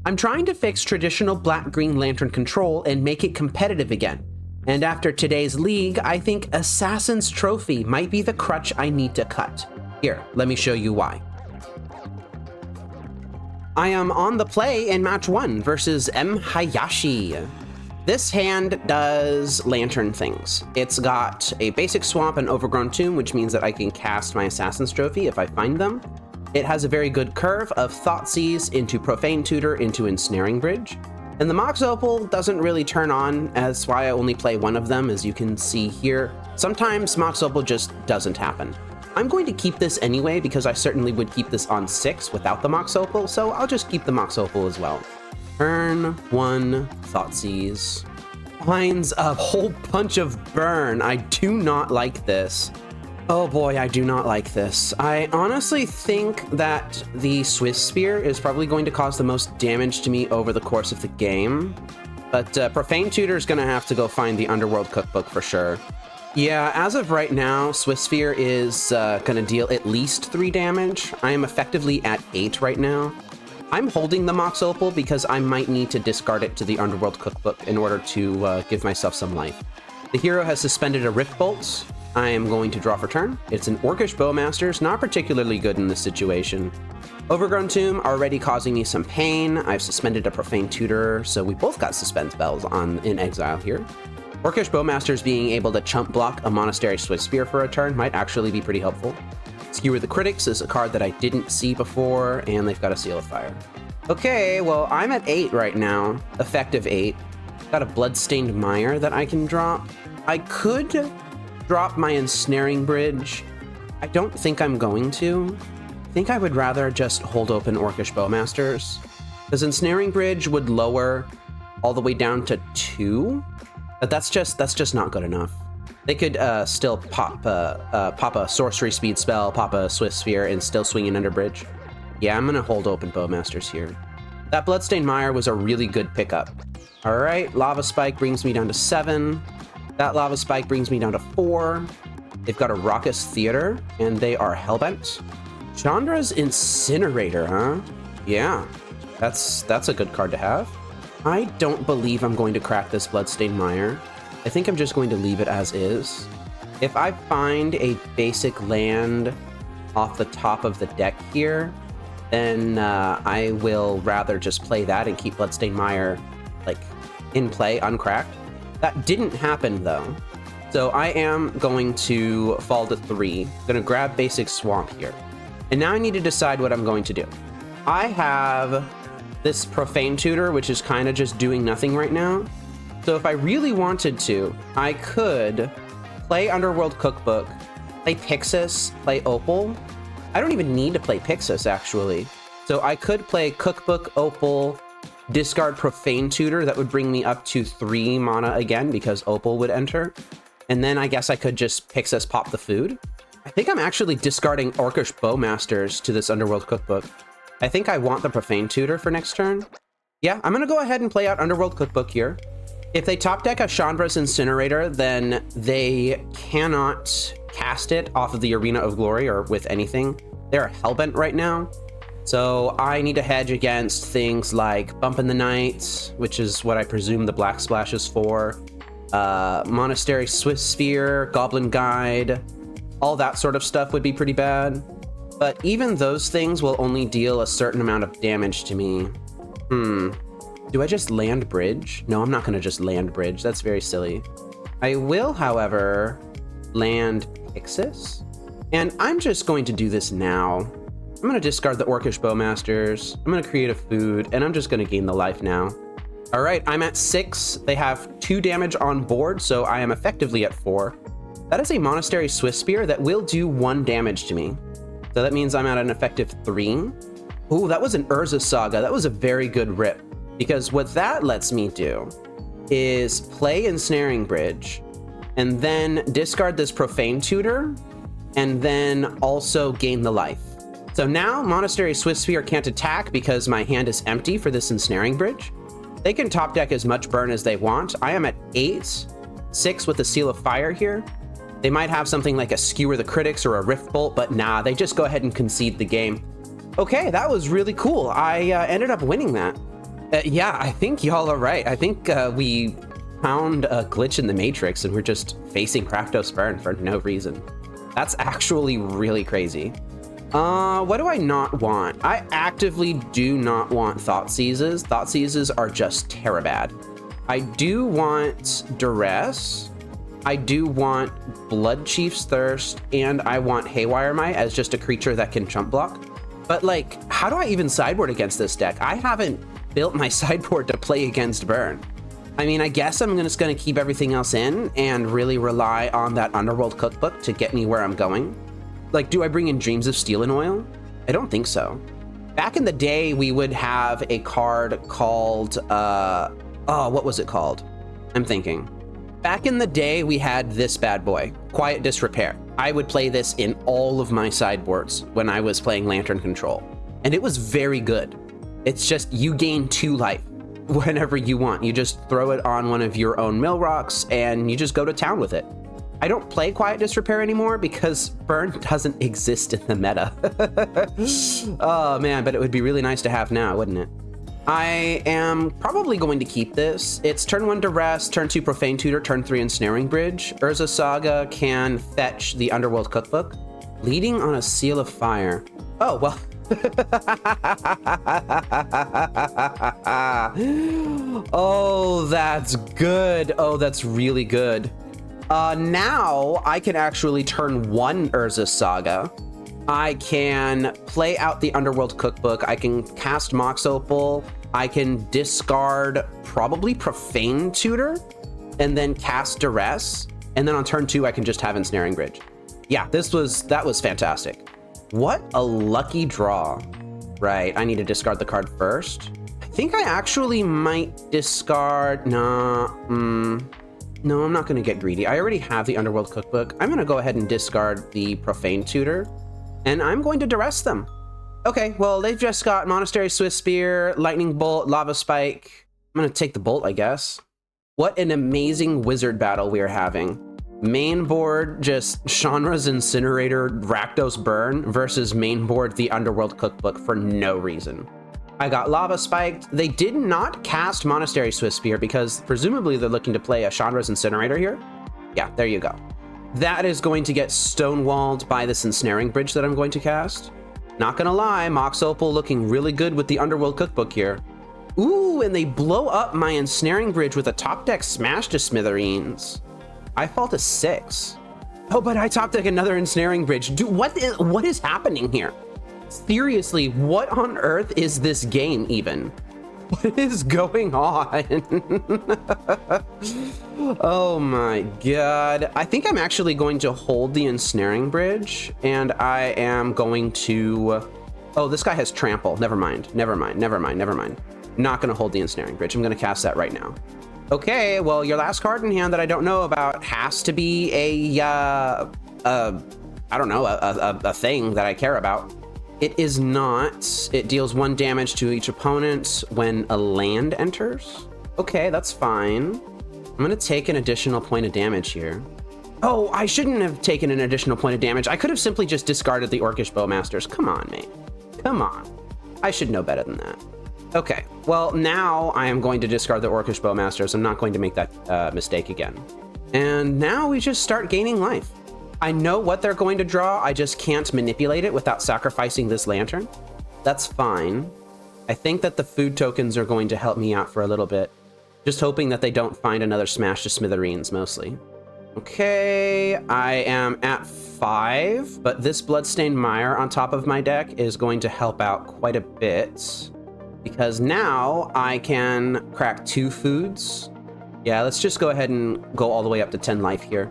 I'm trying to fix traditional black-green lantern control and make it competitive again. And after today's league, I think Assassin's Trophy might be the crutch I need to cut. Here, let me show you why. I am on the play in match 1 versus MHayashi. This hand does lantern things. It's got a basic swamp and overgrown tomb, which means that I can cast my Assassin's Trophy if I find them. It has a very good curve of Thoughtseize into Profane Tutor into Ensnaring Bridge. And the Mox Opal doesn't really turn on, that's why I only play one of them, as you can see here. Sometimes Mox Opal just doesn't happen. I'm going to keep this anyway because I certainly would keep this on 6 without the Mox Opal, so I'll just keep the Mox Opal as well. Turn 1, Thoughtseize. Finds a whole bunch of burn. I do not like this. Oh boy, I do not like this. I honestly think that the Swiss Spear is probably going to cause the most damage to me over the course of the game. But Profane Tutor is going to have to go find the Underworld Cookbook for sure. Yeah, as of right now, Swiss Spear is going to deal at least 3 damage. I am effectively at 8 right now. I'm holding the Mox Opal because I might need to discard it to the Underworld Cookbook in order to give myself some life. The hero has suspended a Rift Bolt. I am going to draw for turn. It's an Orcish Bowmaster's, not particularly good in this situation. Overgrown Tomb already causing me some pain. I've suspended a Profane Tutor, so we both got suspend spells in exile here. Orcish Bowmasters being able to chump block a Monastery Swiss Spear for a turn might actually be pretty helpful. Skewer the Critics is a card that I didn't see before, and they've got a Seal of Fire. Okay, well, I'm at 8 right now, effective 8. Got a Bloodstained Mire that I can drop. I could drop my Ensnaring Bridge. I don't think I'm going to. I think I would rather just hold open Orcish Bowmasters, because Ensnaring Bridge would lower all the way down to 2, but that's just not good enough. They could still pop a sorcery speed spell, pop a Swift Sphere, and still swing in under bridge. Yeah, I'm gonna hold open Bowmasters here. That Bloodstained Mire was a really good pickup. All right, Lava Spike brings me down to 7. That Lava Spike brings me down to 4. They've got a Raucous Theater, and they are Hellbent. Chandra's Incinerator, huh? Yeah, that's a good card to have. I don't believe I'm going to crack this Bloodstained Mire. I think I'm just going to leave it as is. If I find a basic land off the top of the deck here, then I will rather just play that and keep Bloodstained Mire like in play, uncracked. That didn't happen though. So I am going to fall to 3. Gonna grab basic Swamp here. And now I need to decide what I'm going to do. I have this Profane Tutor, which is kind of just doing nothing right now. So if I really wanted to, I could play Underworld Cookbook, play Pyxis, play Opal. I don't even need to play Pyxis, actually. So I could play Cookbook, Opal, discard Profane Tutor. That would bring me up to 3 mana again, because Opal would enter. And then I guess I could just Pyxis pop the food. I think I'm actually discarding Orcish Bowmasters to this Underworld Cookbook. I think I want the Profane Tutor for next turn. Yeah, I'm going to go ahead and play out Underworld Cookbook here. If they top deck a Chandra's Incinerator, then they cannot cast it off of the Arena of Glory or with anything. They're Hellbent right now. So I need to hedge against things like Bump in the Night, which is what I presume the Black Splash is for. Monastery Swift Sphere, Goblin Guide, all that sort of stuff would be pretty bad. But even those things will only deal a certain amount of damage to me. Do I just land bridge? No, I'm not going to just land bridge. That's very silly. I will, however, land Pyxis. And I'm just going to do this now. I'm going to discard the Orcish Bowmasters. I'm going to create a food, and I'm just going to gain the life now. All right, I'm at 6. They have 2 damage on board, so I am effectively at 4. That is a Monastery Swift Spear that will do 1 damage to me. So that means I'm at an effective 3. Ooh, that was an Urza Saga. That was a very good rip. Because what that lets me do is play Ensnaring Bridge, and then discard this Profane Tutor, and then also gain the life. So now Monastery Swift Sphere can't attack because my hand is empty for this Ensnaring Bridge. They can top deck as much burn as they want. I am at 8, 6 with the Seal of Fire here. They might have something like a Skewer the Critics or a Rift Bolt, but nah, they just go ahead and concede the game. Okay, that was really cool. I ended up winning that. Yeah, I think y'all are right. I think we found a glitch in the Matrix and we're just facing Rakdos Burn for no reason. That's actually really crazy. What do I not want? I actively do not want Thought Seizes. Thought Seizes are just terribad. I do want Duress. I do want Blood Chief's Thirst, and I want Haywire Might as just a creature that can jump block. But like, how do I even sideboard against this deck? I haven't built my sideboard to play against Burn. I mean, I guess I'm just gonna keep everything else in and really rely on that Underworld Cookbook to get me where I'm going. Like, do I bring in Dreams of Steel and Oil? I don't think so. Back in the day, we would have a card called, what was it called? I'm thinking. Back in the day, we had this bad boy, Quiet Disrepair. I would play this in all of my sideboards when I was playing Lantern Control, and it was very good. It's just, you gain 2 life whenever you want. You just throw it on one of your own mill rocks and you just go to town with it. I don't play Quiet Disrepair anymore because Burn doesn't exist in the meta. Oh man, but it would be really nice to have now, wouldn't it? I am probably going to keep this. It's turn 1 Duress, turn 2 Profane Tutor, turn 3 Ensnaring Bridge. Urza Saga can fetch the Underworld Cookbook. Leading on a Seal of Fire. Oh, well. Oh, that's good. Oh, that's really good. Now I can actually turn 1 Urza Saga. I can play out the Underworld Cookbook. I can cast Mox Opal. I can discard probably Profane Tutor and then cast Duress. And then on turn 2, I can just have Ensnaring Bridge. Yeah, that was fantastic. What a lucky draw. Right, I need to discard the card first. I think I actually might discard, no, I'm not gonna get greedy. I already have the Underworld Cookbook. I'm gonna go ahead and discard the Profane Tutor. And I'm going to Duress them. Okay, well, they've just got Monastery Swift Spear, Lightning Bolt, Lava Spike. I'm gonna take the Bolt, I guess. What an amazing wizard battle we are having. Main board, just Shanra's Incinerator, Rakdos Burn versus main board, the Underworld Cookbook for no reason. I got Lava Spiked. They did not cast Monastery Swift Spear because presumably they're looking to play a Shanra's Incinerator here. Yeah, there you go. That is going to get stonewalled by this Ensnaring Bridge that I'm going to cast. Not gonna lie, Mox Opal looking really good with the Underworld Cookbook here. Ooh, and they blow up my Ensnaring Bridge with a top deck Smash to Smithereens. I fall to 6. Oh, but I top deck another Ensnaring Bridge. Dude, what is happening here? Seriously, what on earth is this game even? What is going on? Oh my god. I think I'm actually going to hold the Ensnaring Bridge, and I am going to... Oh, this guy has Trample. Never mind. Not gonna hold the Ensnaring Bridge. I'm gonna cast that right now. Okay, well, your last card in hand that I don't know about has to be I don't know, a thing that I care about. It is not. It deals 1 damage to each opponent when a land enters. Okay, that's fine. I'm gonna take an additional point of damage here. Oh, I shouldn't have taken an additional point of damage. I could have simply just discarded the Orcish Bowmasters. Come on, mate. Come on. I should know better than that. Okay, well, now I am going to discard the Orcish Bowmasters. I'm not going to make that mistake again. And now we just start gaining life. I know what they're going to draw, I just can't manipulate it without sacrificing this Lantern. That's fine. I think that the food tokens are going to help me out for a little bit. Just hoping that they don't find another Smash to Smithereens, mostly. Okay, I am at 5, but this Bloodstained Mire on top of my deck is going to help out quite a bit. Because now I can crack 2 foods. Yeah, let's just go ahead and go all the way up to 10 life here.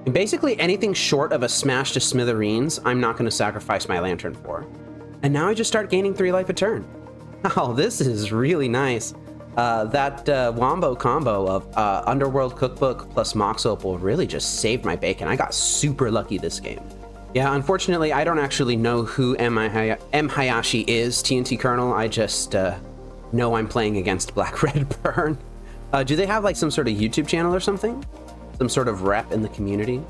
And basically anything short of a Smash to Smithereens, I'm not going to sacrifice my Lantern for. And now I just start gaining 3 life a turn. Oh, this is really nice. That Wombo combo of Underworld Cookbook plus Mox Opal really just saved my bacon. I got super lucky this game. Yeah, unfortunately, I don't actually know who MHayashi is, TNT Colonel. I just know I'm playing against Black Red Burn. Do they have like some sort of YouTube channel or something? Some sort of rep in the community?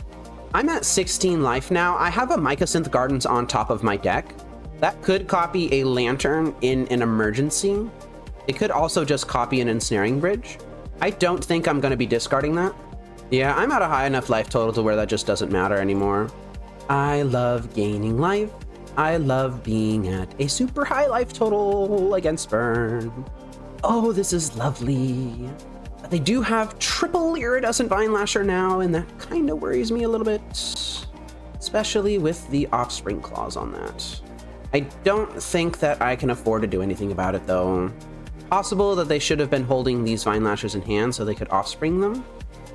I'm at 16 life now. I have a Mycosynth Gardens on top of my deck. That could copy a Lantern in an emergency. It could also just copy an Ensnaring Bridge. I don't think I'm going to be discarding that. Yeah, I'm at a high enough life total to where that just doesn't matter anymore. I love gaining life. I love being at a super high life total against burn. Oh, this is lovely. They do have triple Iridescent Vine Lasher now, and that kind of worries me a little bit, especially with the Offspring Clause on that. I don't think that I can afford to do anything about it, though. Possible that they should have been holding these Vine Lashers in hand so they could Offspring them.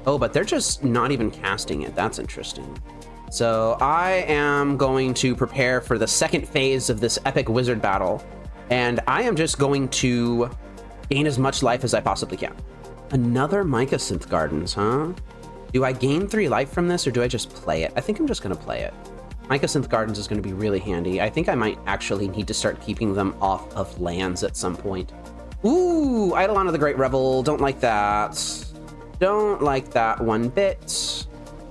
Oh, but they're just not even casting it. That's interesting. So I am going to prepare for the second phase of this epic wizard battle, and I am just going to gain as much life as I possibly can. Another Mycosynth Gardens, huh? Do I gain 3 life from this, or do I just play it? I think I'm just going to play it. Mycosynth Gardens is going to be really handy. I think I might actually need to start keeping them off of lands at some point. Ooh, Eidolon of the Great Revel. Don't like that. Don't like that one bit.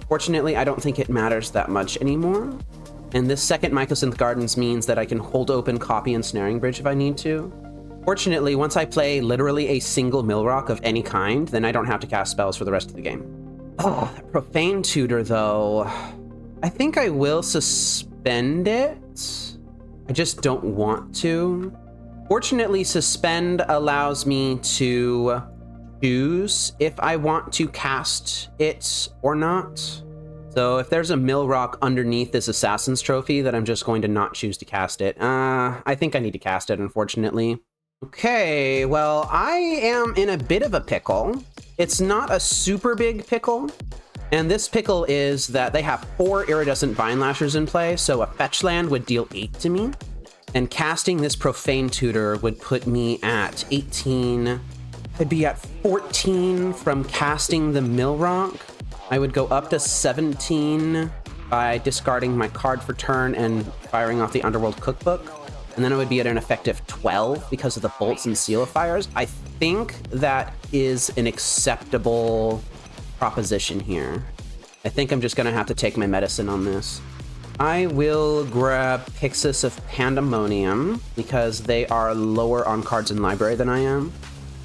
Fortunately, I don't think it matters that much anymore. And this second Mycosynth Gardens means that I can hold open, copy Ensnaring Bridge if I need to. Fortunately, once I play literally a single Millrock of any kind, then I don't have to cast spells for the rest of the game. Oh, that Profane Tutor, though. I think I will suspend it. I just don't want to. Fortunately, Suspend allows me to choose if I want to cast it or not. So if there's a Millrock underneath this Assassin's Trophy, that I'm just going to not choose to cast it. I think I need to cast it, unfortunately. Okay, well, I am in a bit of a pickle. It's not a super big pickle. And this pickle is that they have 4 Iridescent Vine Lashers in play, so a fetch land would deal 8 to me. And casting this Profane Tutor would put me at 18. I'd be at 14 from casting the Millrock. I would go up to 17 by discarding my card for turn and firing off the Underworld Cookbook. And then I would be at an effective 12 because of the bolts and sealifiers. I think that is an acceptable proposition here. I think I'm just gonna have to take my medicine on this. I will grab Pyxis of Pandemonium because they are lower on cards in library than I am.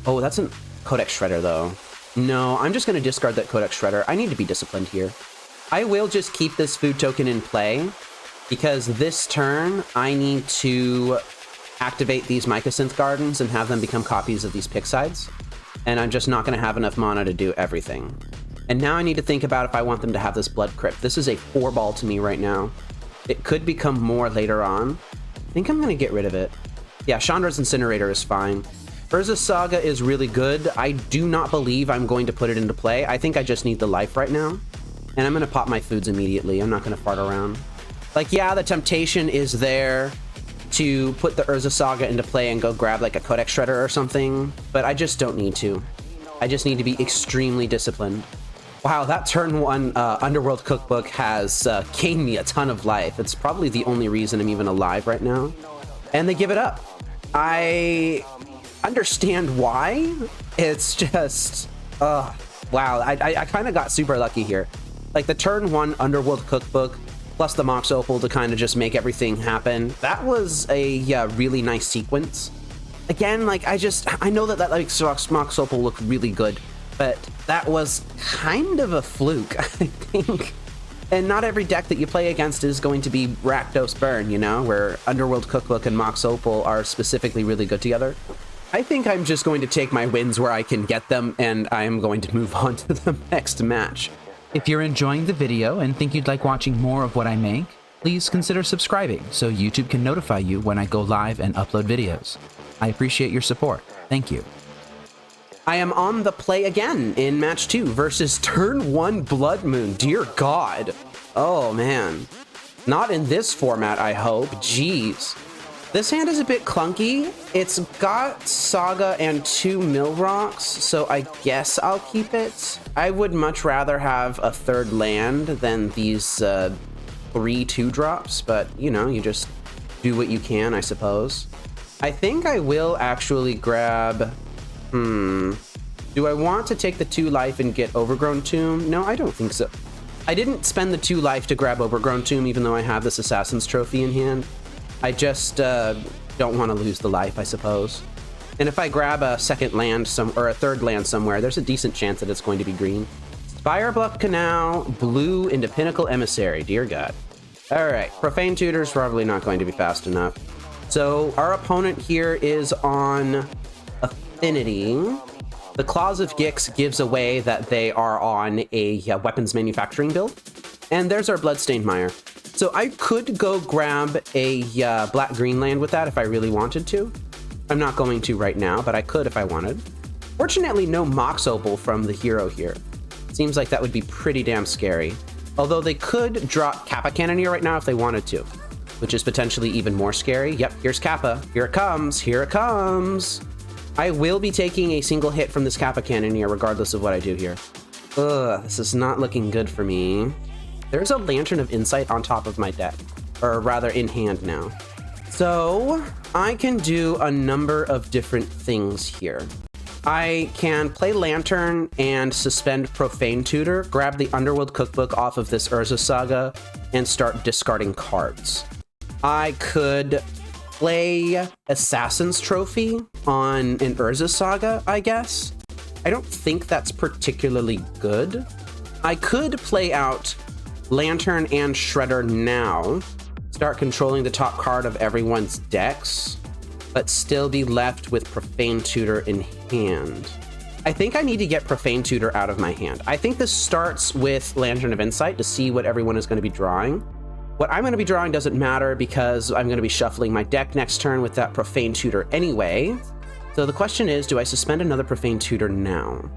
Oh, that's a Codex Shredder though. No, I'm just gonna discard that Codex Shredder. I need to be disciplined here. I will just keep this food token in play because this turn I need to activate these Mycosynth Gardens and have them become copies of these Pyxides. And I'm just not gonna have enough mana to do everything. And now I need to think about if I want them to have this Blood Crypt. This is a 4-ball to me right now. It could become more later on. I think I'm gonna get rid of it. Yeah, Chandra's Incinerator is fine. Urza Saga is really good. I do not believe I'm going to put it into play. I think I just need the life right now. And I'm gonna pop my foods immediately. I'm not gonna fart around. Like, yeah, the temptation is there to put the Urza Saga into play and go grab like a Codex Shredder or something, but I just don't need to. I just need to be extremely disciplined. Wow, that turn 1 Underworld Cookbook has gained me a ton of life. It's probably the only reason I'm even alive right now. And they give it up. I understand why. It's just, wow, I kind of got super lucky here. Like the turn 1 Underworld Cookbook plus the Mox Opal to kind of just make everything happen. That was a really nice sequence. Again, like I know that like Mox Opal looked really good, but that was kind of a fluke, I think. And not every deck that you play against is going to be Rakdos Burn, you know, where Underworld Cookbook and Mox Opal are specifically really good together. I think I'm just going to take my wins where I can get them, and I am going to move on to the next match. If you're enjoying the video and think you'd like watching more of what I make, please consider subscribing so YouTube can notify you when I go live and upload videos. I appreciate your support. Thank you. I am on the play again in match 2 versus TurnOneBloodMoon. Dear God. Oh, man. Not in this format, I hope. Jeez. This hand is a bit clunky. It's got Saga and 2 Millrocks, so I guess I'll keep it. I would much rather have a 3rd land than these 3 2-drops, but, you know, you just do what you can, I suppose. I think I will actually grab... Do I want to take the 2 life and get Overgrown Tomb? No, I don't think so. I didn't spend the 2 life to grab Overgrown Tomb, even though I have this Assassin's Trophy in hand. I just don't want to lose the life, I suppose. And if I grab a second land or a third land somewhere, there's a decent chance that it's going to be green. Firebluff Canal, blue into Pinnacle Emissary. Dear God. All right, Profane Tutor's probably not going to be fast enough. So our opponent here is on Affinity. The Claws of Gix gives away that they are on a weapons manufacturing build. And there's our Bloodstained Mire. So I could go grab a black-green land with that if I really wanted to. I'm not going to right now, but I could if I wanted. Fortunately, no Mox Opal from the hero here. Seems like that would be pretty damn scary. Although they could drop Kappa Cannoneer right now if they wanted to, which is potentially even more scary. Yep, here's Kappa. Here it comes. Here it comes. I will be taking a single hit from this Kappa Cannoneer regardless of what I do here. Ugh, this is not looking good for me. There's a Lantern of Insight on top of my deck, or rather in hand now. So I can do a number of different things here. I can play Lantern and suspend Profane Tutor, grab the Underworld Cookbook off of this Urza Saga, and start discarding cards. I could play Assassin's Trophy on an Urza Saga, I guess. I don't think that's particularly good. I could play out Lantern and Shredder now, start controlling the top card of everyone's decks, but still be left with Profane Tutor in hand. I think I need to get Profane Tutor out of my hand. I think this starts with Lantern of Insight to see what everyone is going to be drawing. What I'm going to be drawing doesn't matter because I'm going to be shuffling my deck next turn with that Profane Tutor anyway. So the question is, do I suspend another Profane Tutor now?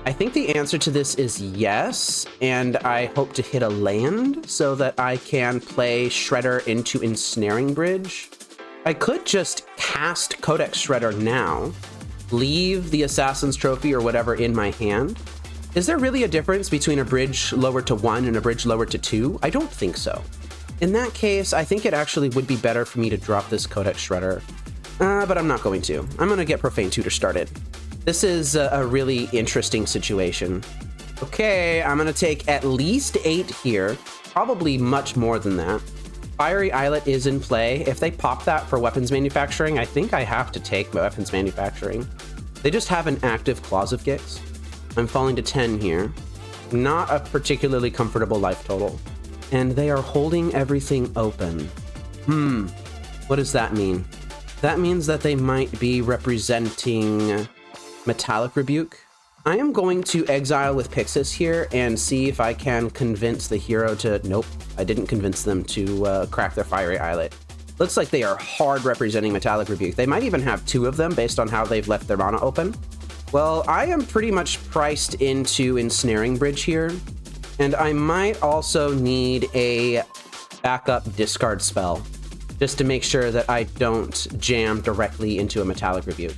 I think the answer to this is yes, and I hope to hit a land so that I can play Shredder into Ensnaring Bridge. I could just cast Codex Shredder now, leave the Assassin's Trophy or whatever in my hand. Is there really a difference between a bridge lowered to 1 and a bridge lowered to 2? I don't think so. In that case, I think it actually would be better for me to drop this Codex Shredder, but I'm not going to. I'm going to get Profane Tutor started. This is a really interesting situation. Okay, I'm going to take at least 8 here, probably much more than that. Fiery Islet is in play. If they pop that for weapons manufacturing, I think I have to take weapons manufacturing. They just have an active Claws of Gix. I'm falling to 10 here. Not a particularly comfortable life total. And they are holding everything open. What does that mean? That means that they might be representing Metallic Rebuke. I am going to exile with Pyxis here and see if I can convince the hero to... Nope, I didn't convince them to crack their Fiery Islet. Looks like they are hard representing Metallic Rebuke. They might even have 2 of them based on how they've left their mana open. Well, I am pretty much priced into Ensnaring Bridge here, and I might also need a backup discard spell just to make sure that I don't jam directly into a Metallic Rebuke.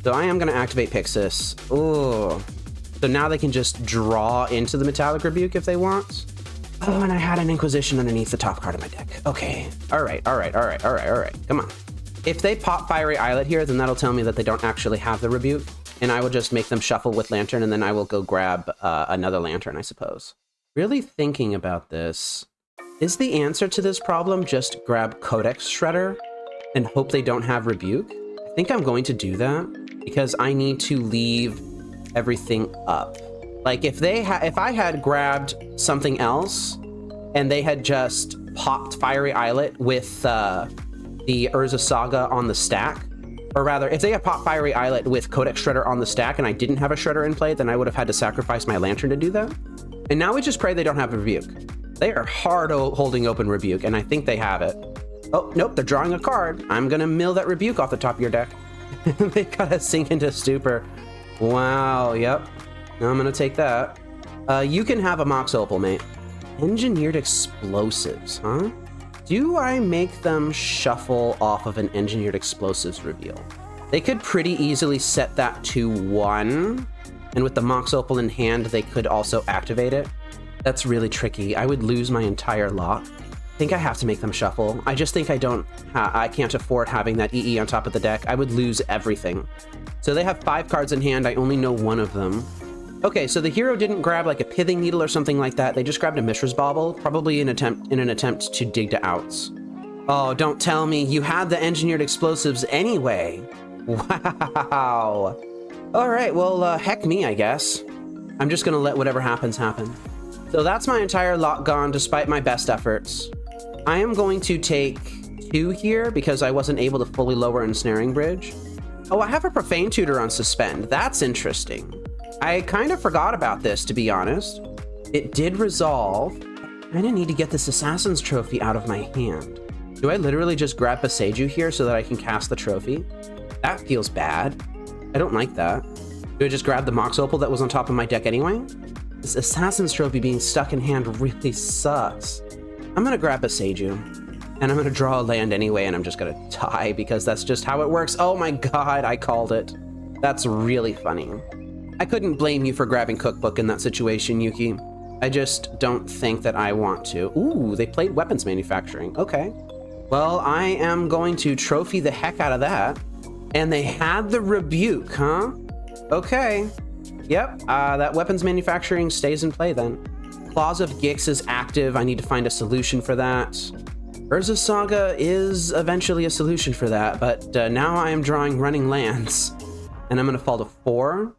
So I am going to activate Pyxis. Oh, so now they can just draw into the Metallic Rebuke if they want. Oh, and I had an Inquisition underneath the top card of my deck. Okay. All right. Come on. If they pop Fiery Islet here, then that'll tell me that they don't actually have the Rebuke, and I will just make them shuffle with Lantern, and then I will go grab another Lantern, I suppose. Really thinking about this, is the answer to this problem just grab Codex Shredder and hope they don't have Rebuke? I think I'm going to do that because I need to leave everything up. Like if I had grabbed something else and they had just popped Fiery Islet with the Urza Saga on the stack, or rather, if they had popped Fiery Islet with Codex Shredder on the stack and I didn't have a Shredder in play, then I would have had to sacrifice my Lantern to do that. And now we just pray they don't have a Rebuke. They are hard holding open Rebuke, and I think they have it. Oh, nope, they're drawing a card. I'm gonna mill that Rebuke off the top of your deck. They gotta sink into Stupor. Wow, yep. Now I'm gonna take that. You can have a Mox Opal, mate. Engineered Explosives, huh? Do I make them shuffle off of an Engineered Explosives reveal? They could pretty easily set that to 1, and with the Mox Opal in hand, they could also activate it. That's really tricky. I would lose my entire lot. I think I have to make them shuffle. I just think I can't afford having that EE on top of the deck. I would lose everything. So they have 5 cards in hand. I only know 1 of them. Okay, so the hero didn't grab like a Pithing Needle or something like that. They just grabbed a Mishra's Bauble, probably in an attempt to dig to outs. Oh, don't tell me you had the Engineered Explosives anyway. Wow. All right, well, heck me, I guess. I'm just gonna let whatever happens happen. So that's my entire lot gone, despite my best efforts. I am going to take 2 here because I wasn't able to fully lower Ensnaring Bridge. Oh, I have a Profane Tutor on Suspend. That's interesting. I kind of forgot about this, to be honest. It did resolve. I kinda need to get this Assassin's Trophy out of my hand. Do I literally just grab Boseiju here so that I can cast the trophy? That feels bad. I don't like that. Do I just grab the Mox Opal that was on top of my deck anyway? This Assassin's Trophy being stuck in hand really sucks. I'm gonna grab Boseiju, and I'm gonna draw a land anyway, and I'm just gonna die because that's just how it works. Oh my god, I called it. That's really funny. I couldn't blame you for grabbing Cookbook in that situation, Yuki. I just don't think that I want to. Ooh, they played Weapons Manufacturing. Okay. Well, I am going to trophy the heck out of that. And they had the Rebuke, huh? Okay. Yep, that Weapons Manufacturing stays in play then. Claws of Gix is active. I need to find a solution for that. Urza's Saga is eventually a solution for that, but now I am drawing Running Lands. And I'm gonna fall to 4.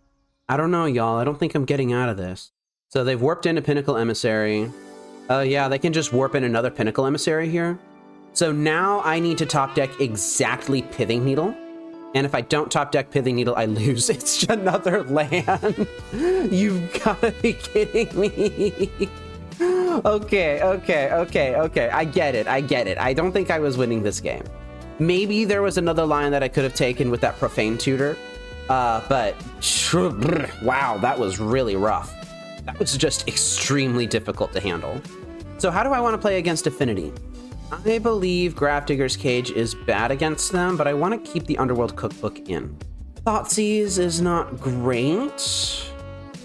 I don't know, y'all. I don't think I'm getting out of this. So they've warped into Pinnacle Emissary. Yeah, they can just warp in another Pinnacle Emissary here. So now I need to top deck exactly Pithing Needle. And if I don't top deck Pithing Needle, I lose. It's just another land. You've gotta be kidding me. Okay. I get it. I don't think I was winning this game. Maybe there was another line that I could have taken with that Profane Tutor. But wow, that was really rough. That was just extremely difficult to handle. So how do I want to play against Affinity? I believe Grafdigger's Cage is bad against them, but I want to keep the Underworld Cookbook in. Thoughtseize is not great.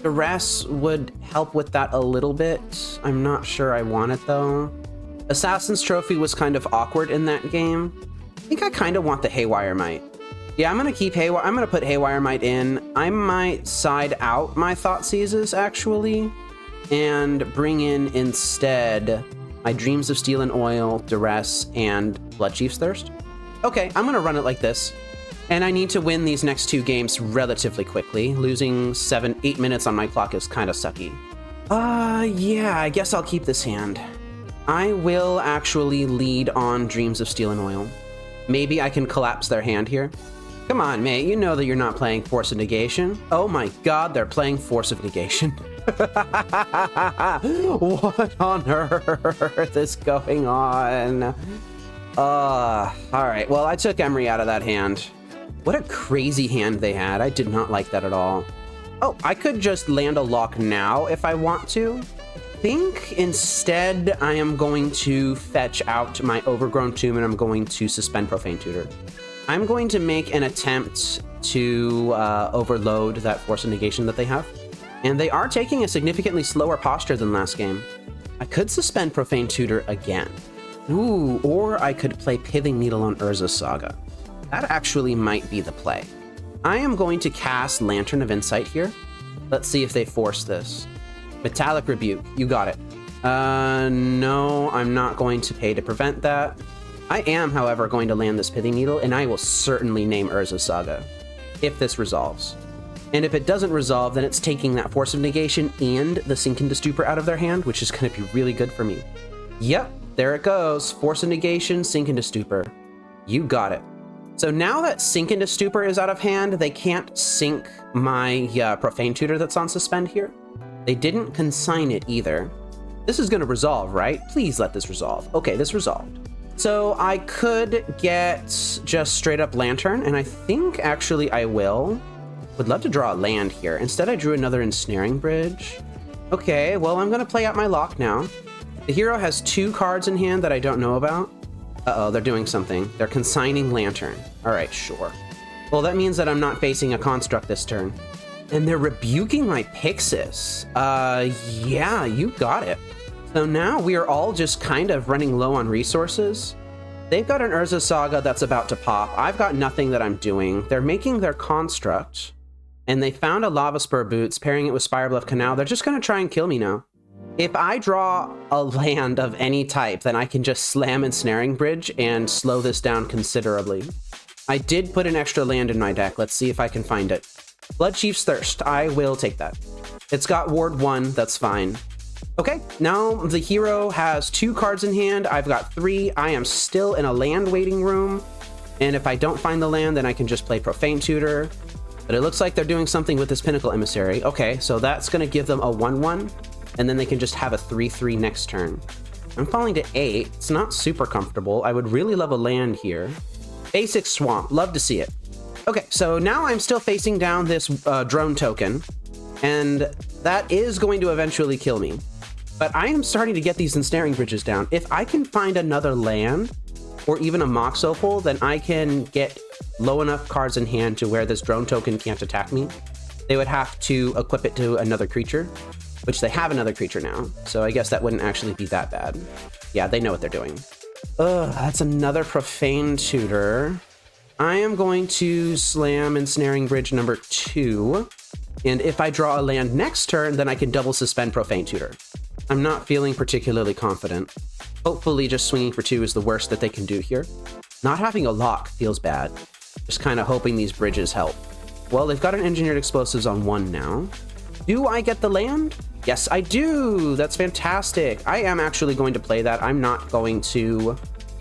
Duress would help with that a little bit. I'm not sure I want it though. Assassin's Trophy was kind of awkward in that game. I think I kind of want the Haywire Might. Yeah, I'm gonna keep Haywire. I'm gonna put Haywire Might in. I might side out my Thoughtseizes actually, and bring in instead my Dreams of Steel and Oil, Duress, and Bloodchief's Thirst. Okay, I'm gonna run it like this. And I need to win these next 2 games relatively quickly. Losing 8 minutes on my clock is kind of sucky. Yeah, I guess I'll keep this hand. I will actually lead on Dreams of Steel and Oil. Maybe I can collapse their hand here. Come on, mate, you know that you're not playing Force of Negation. Oh my god, they're playing Force of Negation. What on earth is going on? All right, well, I took Emery out of that hand. What a crazy hand they had. I did not like that at all. Oh, I could just land a lock now if I want to. I think instead I am going to fetch out my Overgrown Tomb and I'm going to suspend Profane Tutor. I'm going to make an attempt to overload that Force of Negation that they have. And they are taking a significantly slower posture than last game. I could suspend Profane Tutor again. Ooh, or I could play Pithing Needle on Urza's Saga. That actually might be the play. I am going to cast Lantern of Insight here. Let's see if they force this. Metallic Rebuke, you got it. No, I'm not going to pay to prevent that. I am, however, going to land this Pithing Needle, and I will certainly name Urza's Saga if this resolves. And if it doesn't resolve, then it's taking that Force of Negation and the Sink into Stupor out of their hand, which is going to be really good for me. Yep, there it goes. Force of Negation, Sink into Stupor. You got it. So now that Sink into Stupor is out of hand, they can't sink my Profane Tutor that's on suspend here. They didn't consign it either. This is going to resolve, right? Please let this resolve. Okay, this resolved. So I could get just straight up Lantern, and I think actually I will. Would love to draw a land here. Instead, I drew another Ensnaring Bridge. Okay, well, I'm going to play out my lock now. The hero has 2 cards in hand that I don't know about. Uh-oh, they're doing something. They're consigning Lantern. All right, sure. Well, that means that I'm not facing a construct this turn. And they're rebuking my Pyxis. Yeah, you got it. So now we are all just kind of running low on resources. They've got an Urza's Saga that's about to pop. I've got nothing that I'm doing. They're making their construct. And they found a Lava Spur Boots, pairing it with Spirebluff Canal. They're just going to try and kill me now. If I draw a land of any type, then I can just slam Ensnaring Bridge and slow this down considerably. I did put an extra land in my deck. Let's see if I can find it. Bloodchief's Thirst. I will take that. It's got Ward 1. That's fine. Okay, now the hero has 2 cards in hand. I've got 3. I am still in a land waiting room. And if I don't find the land, then I can just play Profane Tutor. But it looks like they're doing something with this Pinnacle Emissary. Okay, so that's going to give them a 1/1. And then they can just have a 3/3 next turn. I'm falling to 8. It's not super comfortable. I would really love a land here. Basic Swamp. Love to see it. Okay, so now I'm still facing down this drone token. And that is going to eventually kill me. But I am starting to get these Ensnaring Bridges down. If I can find another land, or even a Mox Opal, then I can get low enough cards in hand to where this drone token can't attack me. They would have to equip it to another creature, which they have another creature now. So I guess that wouldn't actually be that bad. Yeah, they know what they're doing. Ugh, that's another Profane Tutor. I am going to slam Ensnaring Bridge number 2. And if I draw a land next turn, then I can double suspend Profane Tutor. I'm not feeling particularly confident. Hopefully just swinging for 2 is the worst that they can do here. Not having a lock feels bad. Just kind of hoping these bridges help. Well, they've got an Engineered Explosives on 1 now. Do I get the land? Yes, I do. That's fantastic. I am actually going to play that. I'm not going to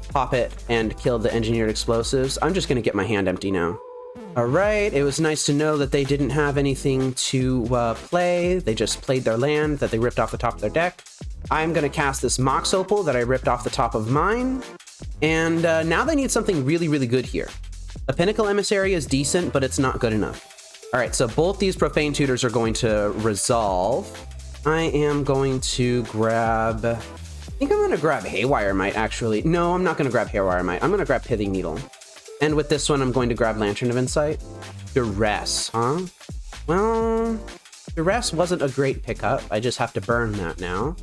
pop it and kill the Engineered Explosives. I'm just going to get my hand empty now. All right, it was nice to know that they didn't have anything to play. They just played their land that they ripped off the top of their deck. I'm going to cast this Mox Opal that I ripped off the top of mine. And now they need something really, really good here. A Pinnacle Emissary is decent, but it's not good enough. All right, so both these Profane Tutors are going to resolve. I am going to grab... I think I'm going to grab Haywire Might, actually. No, I'm not going to grab Haywire Might. I'm going to grab Pithing Needle. And with this one, I'm going to grab Lantern of Insight. Duress, huh? Well, Duress wasn't a great pickup. I just have to burn that now.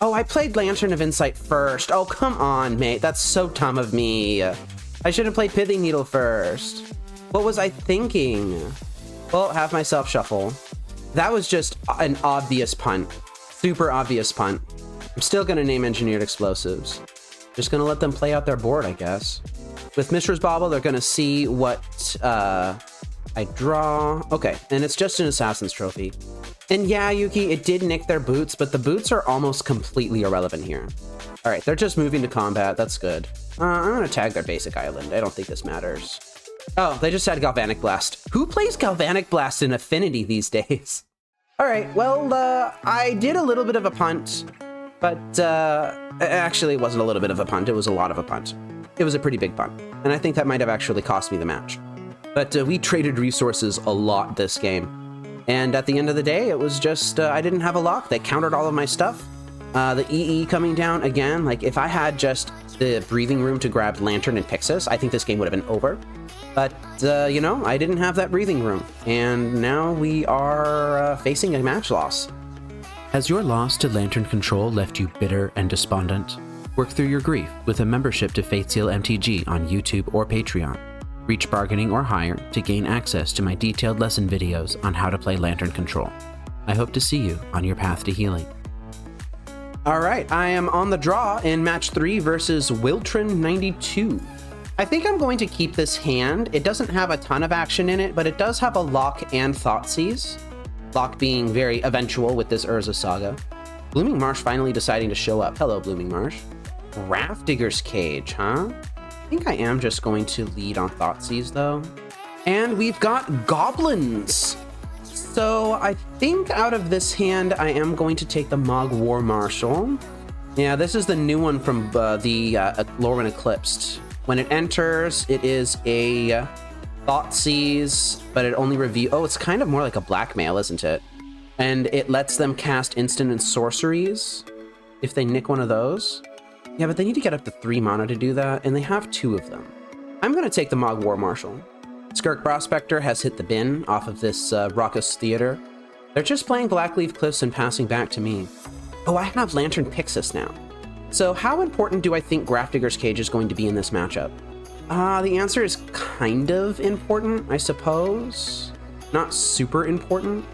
Oh, I played Lantern of Insight first. Oh, come on, mate. That's so dumb of me. I should have played Pithing Needle first. What was I thinking? Well, have myself shuffle. That was just an obvious punt. Super obvious punt. I'm still going to name Engineered Explosives. Just going to let them play out their board, I guess. With Mishra's Bauble, they're going to see what I draw. Okay, and it's just an Assassin's Trophy. And yeah, Yuki, it did nick their boots, but the boots are almost completely irrelevant here. All right, they're just moving to combat. That's good. I'm going to tag their basic island. I don't think this matters. Oh, they just had Galvanic Blast. Who plays Galvanic Blast in Affinity these days? All right, well, I did a little bit of a punt, but actually it wasn't a little bit of a punt. It was a lot of a punt. It was a pretty big punt, and I think that might have actually cost me the match. But we traded resources a lot this game, and at the end of the day, it was just I didn't have a lock. They countered all of my stuff. The EE coming down again, like if I had just the breathing room to grab Lantern and Pyxis, I think this game would have been over. But, you know, I didn't have that breathing room, and now we are facing a match loss. Has your loss to Lantern Control left you bitter and despondent? Work through your grief with a membership to Faithseal MTG on YouTube or Patreon. Reach bargaining or higher to gain access to my detailed lesson videos on how to play Lantern Control. I hope to see you on your path to healing. All right, I am on the draw in match 3 versus Wiltron92. I think I'm going to keep this hand. It doesn't have a ton of action in it, but it does have a lock and Thoughtseize. Lock being very eventual with this Urza Saga. Blooming Marsh finally deciding to show up. Hello, Blooming Marsh. Grafdigger's Cage, huh? I think I am just going to lead on Thoughtseize, though. And we've got Goblins. So I think out of this hand, I am going to take the Mogg War Marshal. Yeah, this is the new one from the Lorwyn Eclipsed. When it enters, it is a Thoughtseize, but it only reveals... Oh, it's kind of more like a blackmail, isn't it? And it lets them cast instant and sorceries if they nick one of those. Yeah, but they need to get up to 3 mana to do that, and they have 2 of them. I'm going to take the Mogg War Marshal. Skirk Prospector has hit the bin off of this Rakdos Theater. They're just playing Blackleaf Cliffs and passing back to me. Oh, I have Lantern Pyxis now. So how important do I think Grafdigger's Cage is going to be in this matchup? The answer is kind of important, I suppose. Not super important.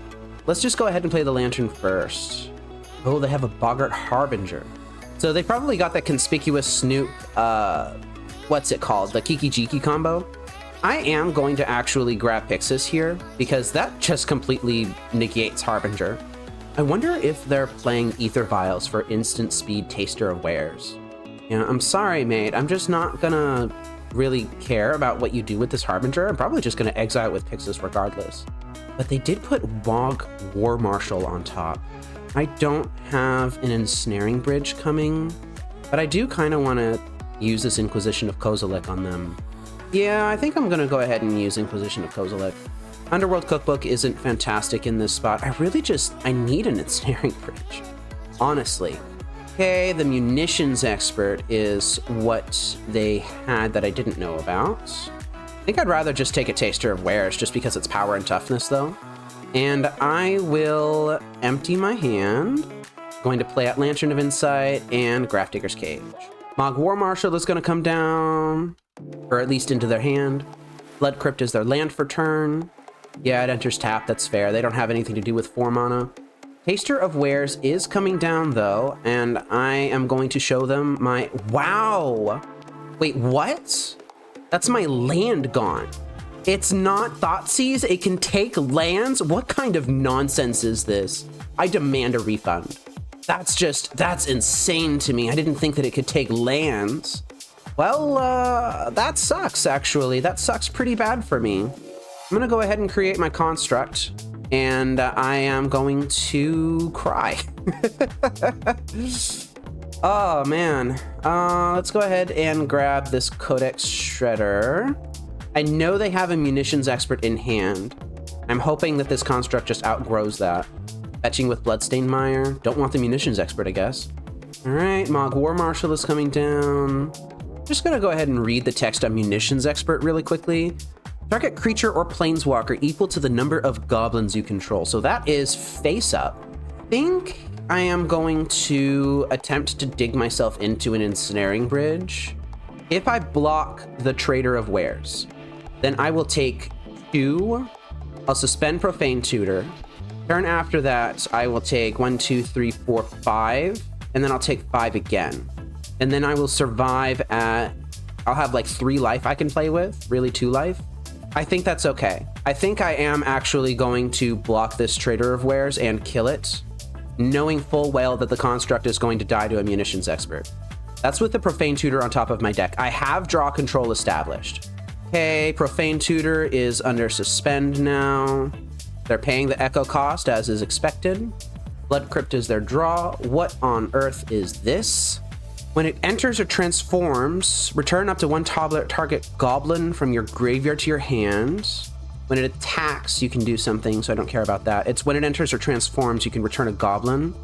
Let's just go ahead and play the Lantern first. Oh, they have a Boggart Harbinger. So they probably got that conspicuous Snoop, what's it called? The Kiki Jiki combo. I am going to actually grab Pyxis here, because that just completely negates Harbinger. I wonder if they're playing Ether Vials for instant speed Taster of Wares. Yeah, I'm sorry, mate. I'm just not gonna really care about what you do with this Harbinger. I'm probably just gonna exile with Pyxis regardless. But they did put Wog War Marshal on top. I don't have an Ensnaring Bridge coming, but I do kind of want to use this Inquisition of Kozilek on them. Yeah, I think I'm going to go ahead and use Inquisition of Kozilek. Underworld Cookbook isn't fantastic in this spot. I need an Ensnaring Bridge, honestly. Okay, the Munitions Expert is what they had that I didn't know about. I think I'd rather just take a Taster of Wares just because it's power and toughness though. And I will empty my hand. Going to play out Lantern of Insight and Grafdigger's Cage. Mog War Marshal is going to come down, or at least into their hand. Blood Crypt is their land for turn. Yeah, it enters tap, that's fair. They don't have anything to do with 4 mana. Taster of Wares is coming down though, and I am going to show them my... Wow! Wait, what? That's my land gone. It's not Thoughtseize, it can take lands? What kind of nonsense is this? I demand a refund. That's insane to me. I didn't think that it could take lands. Well, that sucks, actually. That sucks pretty bad for me. I'm gonna go ahead and create my construct, and I am going to cry. Oh, man. Let's go ahead and grab this Codex Shredder. I know they have a Munitions Expert in hand. I'm hoping that this construct just outgrows that. Fetching with Bloodstained Mire. Don't want the Munitions Expert, I guess. All right, Mog War Marshal is coming down. Just gonna go ahead and read the text on Munitions Expert really quickly. Target creature or planeswalker equal to the number of goblins you control. So that is face up. I think I am going to attempt to dig myself into an Ensnaring Bridge. If I block the Trader of Wares, then I will take 2. I'll suspend Profane Tutor. Turn after that, I will take 1, 2, 3, 4, 5, and then I'll take 5 again. And then I will survive at... I'll have like 3 life I can play with, really 2 life. I think that's okay. I think I am actually going to block this Trader of Wares and kill it, knowing full well that the construct is going to die to a Munitions Expert. That's with the Profane Tutor on top of my deck. I have draw control established. Okay, Profane Tutor is under suspend now. They're paying the echo cost as is expected. Blood Crypt is their draw. What on earth is this? When it enters or transforms, return up to 1 target goblin from your graveyard to your hand. When it attacks, you can do something, so I don't care about that. It's when it enters or transforms, you can return a goblin.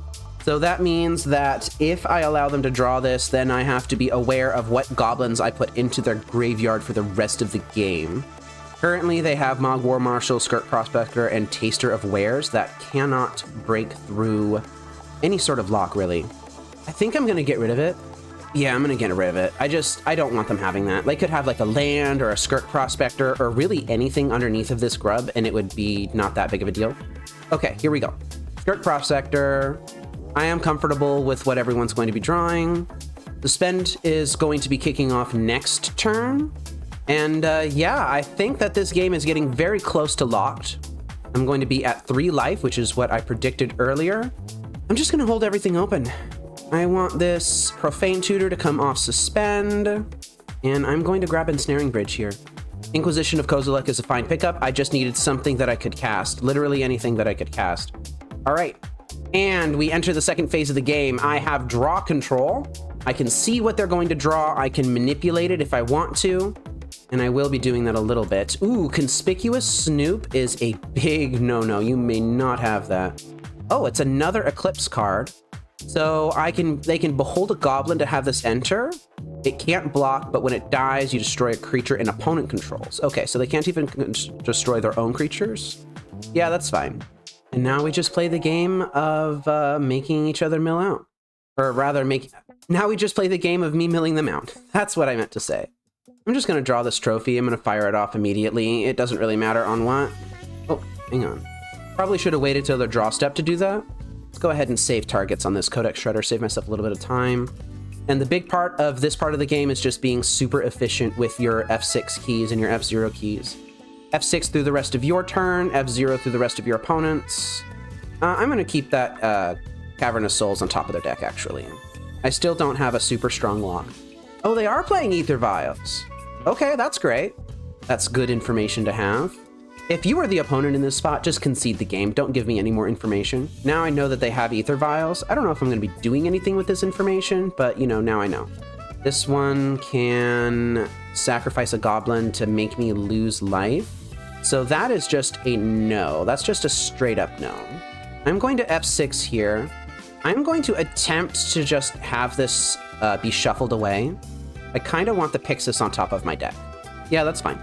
So that means that if I allow them to draw this, then I have to be aware of what goblins I put into their graveyard for the rest of the game. Currently, they have Mog War Marshal, Skirk Prospector, and Taster of Wares that cannot break through any sort of lock, really. I think I'm going to get rid of it. Yeah, I'm going to get rid of it. I don't want them having that. They could have like a land or a Skirk Prospector or really anything underneath of this grub, and it would be not that big of a deal. Okay, here we go. Skirk Prospector. I am comfortable with what everyone's going to be drawing. The spend is going to be kicking off next turn. And yeah, I think that this game is getting very close to locked. I'm going to be at 3 life, which is what I predicted earlier. I'm just going to hold everything open. I want this Profane Tutor to come off suspend. And I'm going to grab Ensnaring Bridge here. Inquisition of Kozilek is a fine pickup. I just needed something that I could cast. Literally anything that I could cast. All right. And we enter the second phase of the game. I have draw control. I can see what they're going to draw. I can manipulate it if I want to. And I will be doing that a little bit. Ooh, Conspicuous Snoop is a big no-no. You may not have that. Oh, it's another Eclipse card. So they can behold a goblin to have this enter. It can't block, but when it dies, you destroy a creature an opponent controls. Okay, so they can't even destroy their own creatures? Yeah, that's fine. And now we just play the game of making each other mill out. Or rather, now we just play the game of me milling them out. That's what I meant to say. I'm just going to draw this trophy. I'm going to fire it off immediately. It doesn't really matter on what. Oh, hang on. Probably should have waited till their draw step to do that. Let's go ahead and save targets on this Codex Shredder, save myself a little bit of time. And the big part of this part of the game is just being super efficient with your F6 keys and your F0 keys. F6 through the rest of your turn, F0 through the rest of your opponents. I'm going to keep that Cavernous Souls on top of their deck, actually. I still don't have a super strong lock. Oh, they are playing Aether Vials. Okay, that's great. That's good information to have. If you were the opponent in this spot, just concede the game. Don't give me any more information. Now I know that they have Aether Vials. I don't know if I'm going to be doing anything with this information, but, you know, now I know. This one can sacrifice a goblin to make me lose life. So that is just a no. That's just a straight up no. I'm going to F6 here. I'm going to attempt to just have this be shuffled away. I kind of want the Pyxis on top of my deck. Yeah, that's fine.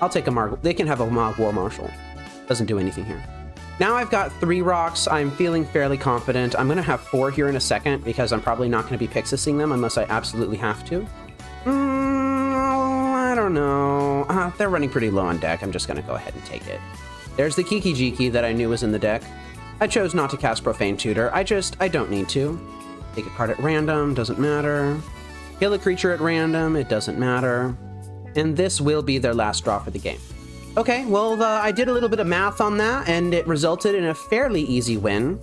I'll take a Marg. They can have a Mog War Marshal. Doesn't do anything here. Now I've got 3 rocks. I'm feeling fairly confident. I'm going to have 4 here in a second because I'm probably not going to be Pyxising them unless I absolutely have to. I don't know. They're running pretty low on deck. I'm just going to go ahead and take it. There's the Kiki Jiki that I knew was in the deck. I chose not to cast Profane Tutor. I don't need to. Take a card at random, doesn't matter. Kill a creature at random, it doesn't matter. And this will be their last draw for the game. Okay, well, I did a little bit of math on that, and it resulted in a fairly easy win.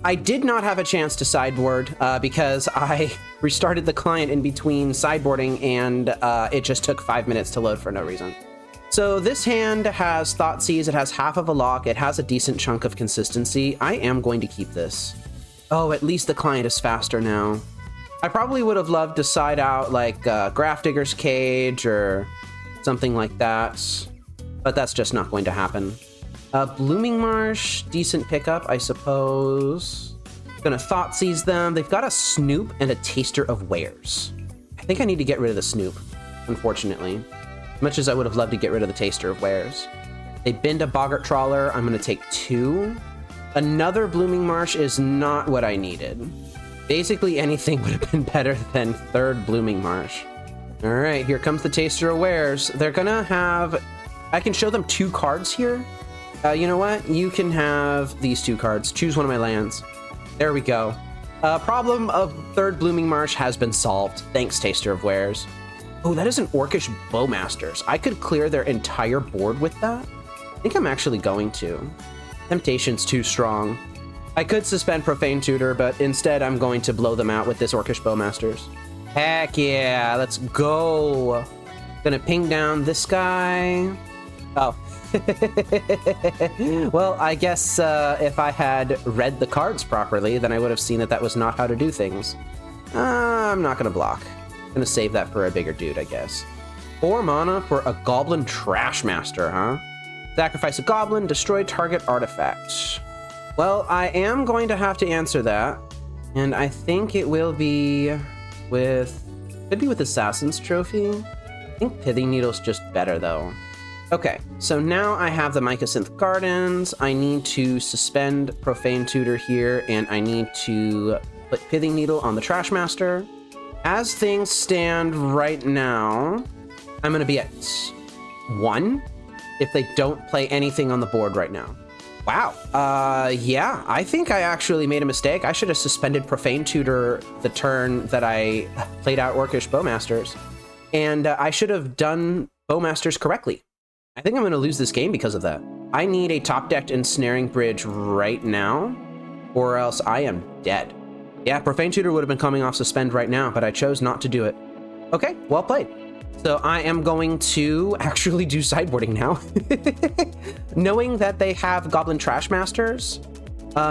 I did not have a chance to sideboard because I restarted the client in between sideboarding, and it just took 5 minutes to load for no reason. So this hand has Thoughtseize, it has half of a lock, it has a decent chunk of consistency. I am going to keep this. Oh, at least the client is faster now. I probably would have loved to side out like Grafdigger's Cage or something like that, but that's just not going to happen. Blooming Marsh, decent pickup, I suppose. Gonna Thoughtseize them. They've got a Snoop and a Taster of Wares. I think I need to get rid of the Snoop, unfortunately. As much as I would have loved to get rid of the Taster of Wares. They bend a Boggart Trawler. I'm gonna take 2. Another Blooming Marsh is not what I needed. Basically anything would have been better than 3rd Blooming Marsh. All right, here comes the Taster of Wares. They're gonna have... I can show them 2 cards here. You know what? You can have these 2 cards. Choose one of my lands. There we go. Problem of 3rd Blooming Marsh has been solved. Thanks, Taster of Wares. Oh, that is an Orcish Bowmasters. I could clear their entire board with that. I think I'm actually going to. Temptation's too strong. I could suspend Profane Tutor, but instead I'm going to blow them out with this Orcish Bowmasters. Heck yeah, let's go. Gonna ping down this guy. Oh. Well, I guess if I had read the cards properly, then I would have seen that that was not how to do things. I'm not gonna block. I'm gonna save that for a bigger dude, I guess. 4 mana for a Goblin Trashmaster, huh? Sacrifice a Goblin, destroy target artifact. Well, I am going to have to answer that, and I think it will be with... could be with Assassin's Trophy. I think Pithing Needle's just better, though. Okay, so now I have the Mycosynth Gardens. I need to suspend Profane Tutor here, and I need to put Pithing Needle on the Trashmaster. As things stand right now, I'm going to be at 1 if they don't play anything on the board right now. Wow. Yeah, I think I actually made a mistake. I should have suspended Profane Tutor the turn that I played out Orcish Bowmasters. And I should have done Bowmasters correctly. I think I'm going to lose this game because of that. I need a top-decked Ensnaring Bridge right now, or else I am dead. Yeah, Profane Tutor would have been coming off suspend right now, but I chose not to do it. Okay, well played. So I am going to actually do sideboarding now. Knowing that they have Goblin Trashmasters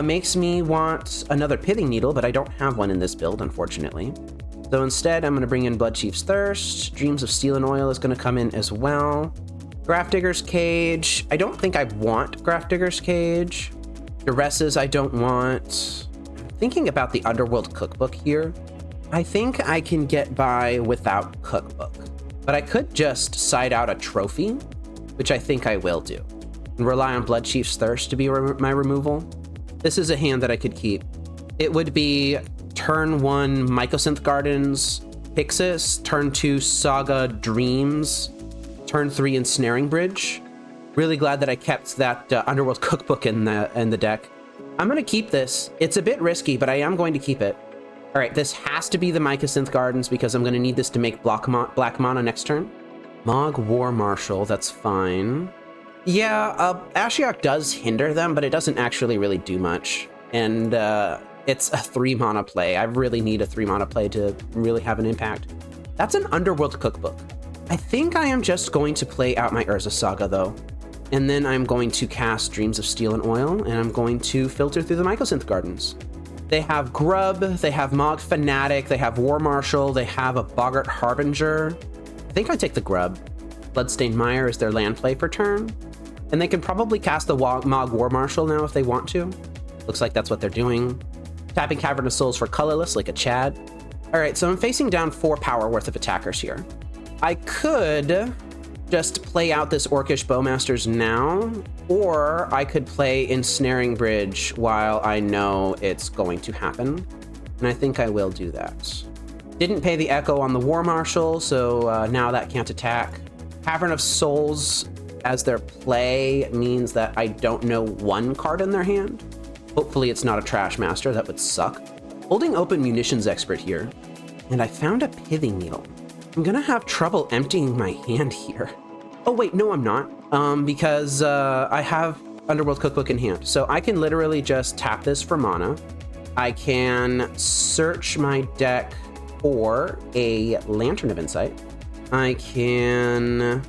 makes me want another Pithing Needle, but I don't have one in this build, unfortunately. So instead, I'm going to bring in Bloodchief's Thirst. Dreams of Steel and Oil is going to come in as well. Grafdigger's Cage. I don't think I want Grafdigger's Cage. Duresses I don't want. Thinking about the Underworld Cookbook here, I think I can get by without Cookbook. But I could just side out a trophy, which I think I will do, and rely on Bloodchief's Thirst to be my removal. This is a hand that I could keep. It would be turn 1 Mycosynth Gardens, Pyxis, turn 2 Saga Dreams, turn 3 Ensnaring Bridge. Really glad that I kept that Underworld Cookbook in the deck. I'm going to keep this. It's a bit risky, but I am going to keep it. All right, this has to be the Mycosynth Gardens because I'm going to need this to make black mana next turn. Mog War Marshal, that's fine. Yeah, Ashiok does hinder them, but it doesn't actually really do much. And it's a 3 mana play. I really need a 3 mana play to really have an impact. That's an Underworld Cookbook. I think I am just going to play out my Urza Saga, though. And then I'm going to cast Dreams of Steel and Oil, and I'm going to filter through the Mycosynth Gardens. They have Grub, they have Mog Fanatic, they have War Marshal, they have a Boggart Harbinger. I think I take the Grub. Bloodstained Mire is their land play for turn. And they can probably cast the Mog War Marshal now if they want to. Looks like that's what they're doing. Tapping Cavern of Souls for colorless, like a Chad. All right, so I'm facing down 4 power worth of attackers here. I could just play out this Orcish Bowmasters now, or I could play Ensnaring Bridge while I know it's going to happen. And I think I will do that. Didn't pay the Echo on the War Marshal, so now that can't attack. Cavern of Souls as their play means that I don't know 1 card in their hand. Hopefully it's not a Trash Master, that would suck. Holding open Munitions Expert here, and I found a Pithing Needle. I'm gonna have trouble emptying my hand here. Oh wait, no I'm not, because I have Underworld Cookbook in hand. So I can literally just tap this for mana. I can search my deck for a Lantern of Insight. I can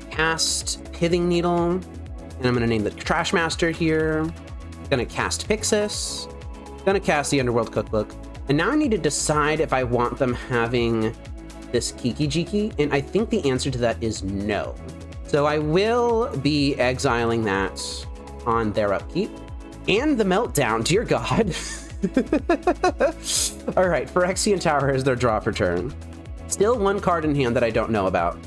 cast Pithing Needle, and I'm gonna name the Trash Master here. Gonna cast Pyxis, gonna cast the Underworld Cookbook. And now I need to decide if I want them having this Kiki Jiki, and I think the answer to that is no. So I will be exiling that on their upkeep. And the Meltdown, dear God. All right, Phyrexian Tower is their draw for turn. Still 1 card in hand that I don't know about.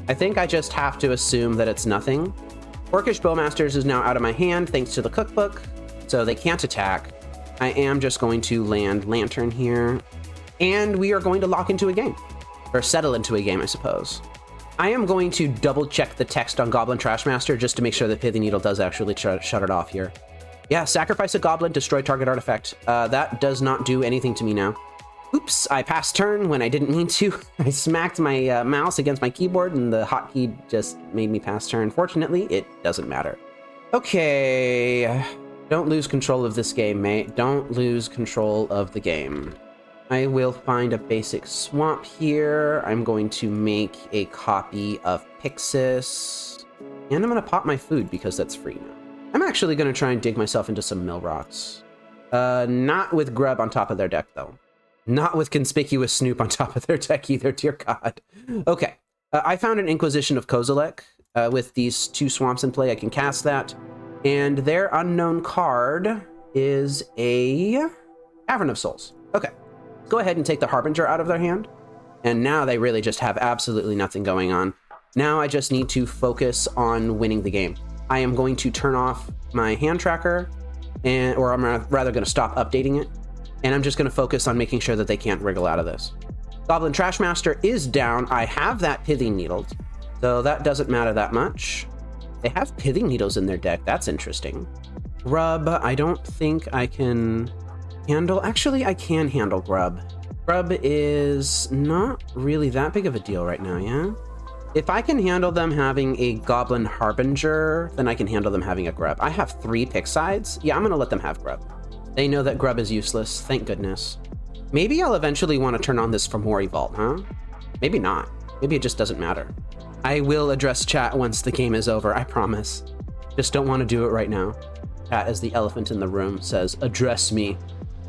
I think I just have to assume that it's nothing. Orcish Bowmasters is now out of my hand thanks to the cookbook, so they can't attack. I am just going to land Lantern here, and we are going to lock into a game. Or settle into a game, I suppose. I am going to double check the text on Goblin Trashmaster just to make sure that Pithing Needle does actually shut it off here. Yeah, sacrifice a goblin, destroy target artifact. That does not do anything to me now. Oops, I passed turn when I didn't mean to. I smacked my mouse against my keyboard and the hotkey just made me pass turn. Fortunately, it doesn't matter. Okay, don't lose control of this game, mate. Don't lose control of the game. I will find a basic swamp here. I'm going to make a copy of Pyxis. And I'm going to pop my food because that's free now. I'm actually going to try and dig myself into some mill rocks. Not with Grub on top of their deck, though. Not with Conspicuous Snoop on top of their deck either, dear God. Okay, I found an Inquisition of Kozilek. With these 2 swamps in play, I can cast that. And their unknown card is a Cavern of Souls. Okay. Go ahead and take the Harbinger out of their hand. And now they really just have absolutely nothing going on. Now I just need to focus on winning the game. I am going to turn off my hand tracker, or I'm rather going to stop updating it. And I'm just going to focus on making sure that they can't wriggle out of this. Goblin Trashmaster is down. I have that Pithing Needle, so that doesn't matter that much. They have Pithing Needles in their deck. That's interesting. Grub, I don't think I can handle. Actually, I can handle Grub. Grub is not really that big of a deal right now, yeah? If I can handle them having a Goblin Harbinger, then I can handle them having a Grub. I have 3 pick sides. Yeah, I'm going to let them have Grub. They know that Grub is useless, thank goodness. Maybe I'll eventually want to turn on this Fomori Vault, huh? Maybe not. Maybe it just doesn't matter. I will address chat once the game is over, I promise. Just don't want to do it right now. Chat, as the elephant in the room, says, address me.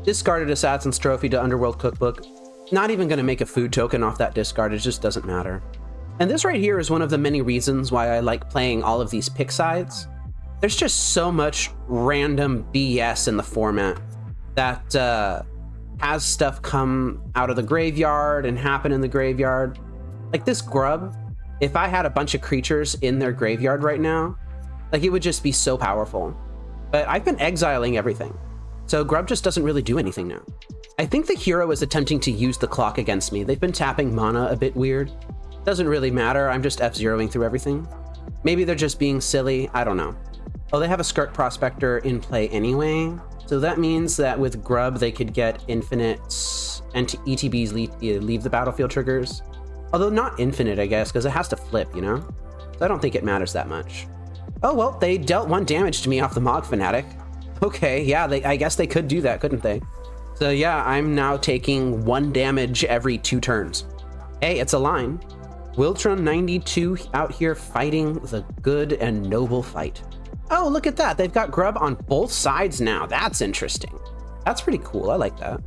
Discarded Assassin's Trophy to Underworld Cookbook. Not even going to make a food token off that discard, it just doesn't matter. And this right here is one of the many reasons why I like playing all of these pick sides. There's just so much random BS in the format that has stuff come out of the graveyard and happen in the graveyard. Like this Grub, if I had a bunch of creatures in their graveyard right now, like it would just be so powerful. But I've been exiling everything. So Grub just doesn't really do anything now. I think the hero is attempting to use the clock against me. They've been tapping mana a bit weird. Doesn't really matter, I'm just F-zeroing through everything. Maybe they're just being silly, I don't know. Oh, they have a Skirk Prospector in play anyway. So that means that with Grub, they could get infinite and ETBs leave the battlefield triggers. Although not infinite, I guess, because it has to flip, you know? So I don't think it matters that much. Oh, well, they dealt 1 damage to me off the Mog Fanatic. Okay, yeah, I guess they could do that, couldn't they? So yeah, I'm now taking 1 damage every 2 turns. Hey, it's a line. Wiltron 92 out here fighting the good and noble fight. Oh, look at that. They've got Grub on both sides now. That's interesting. That's pretty cool. I like that.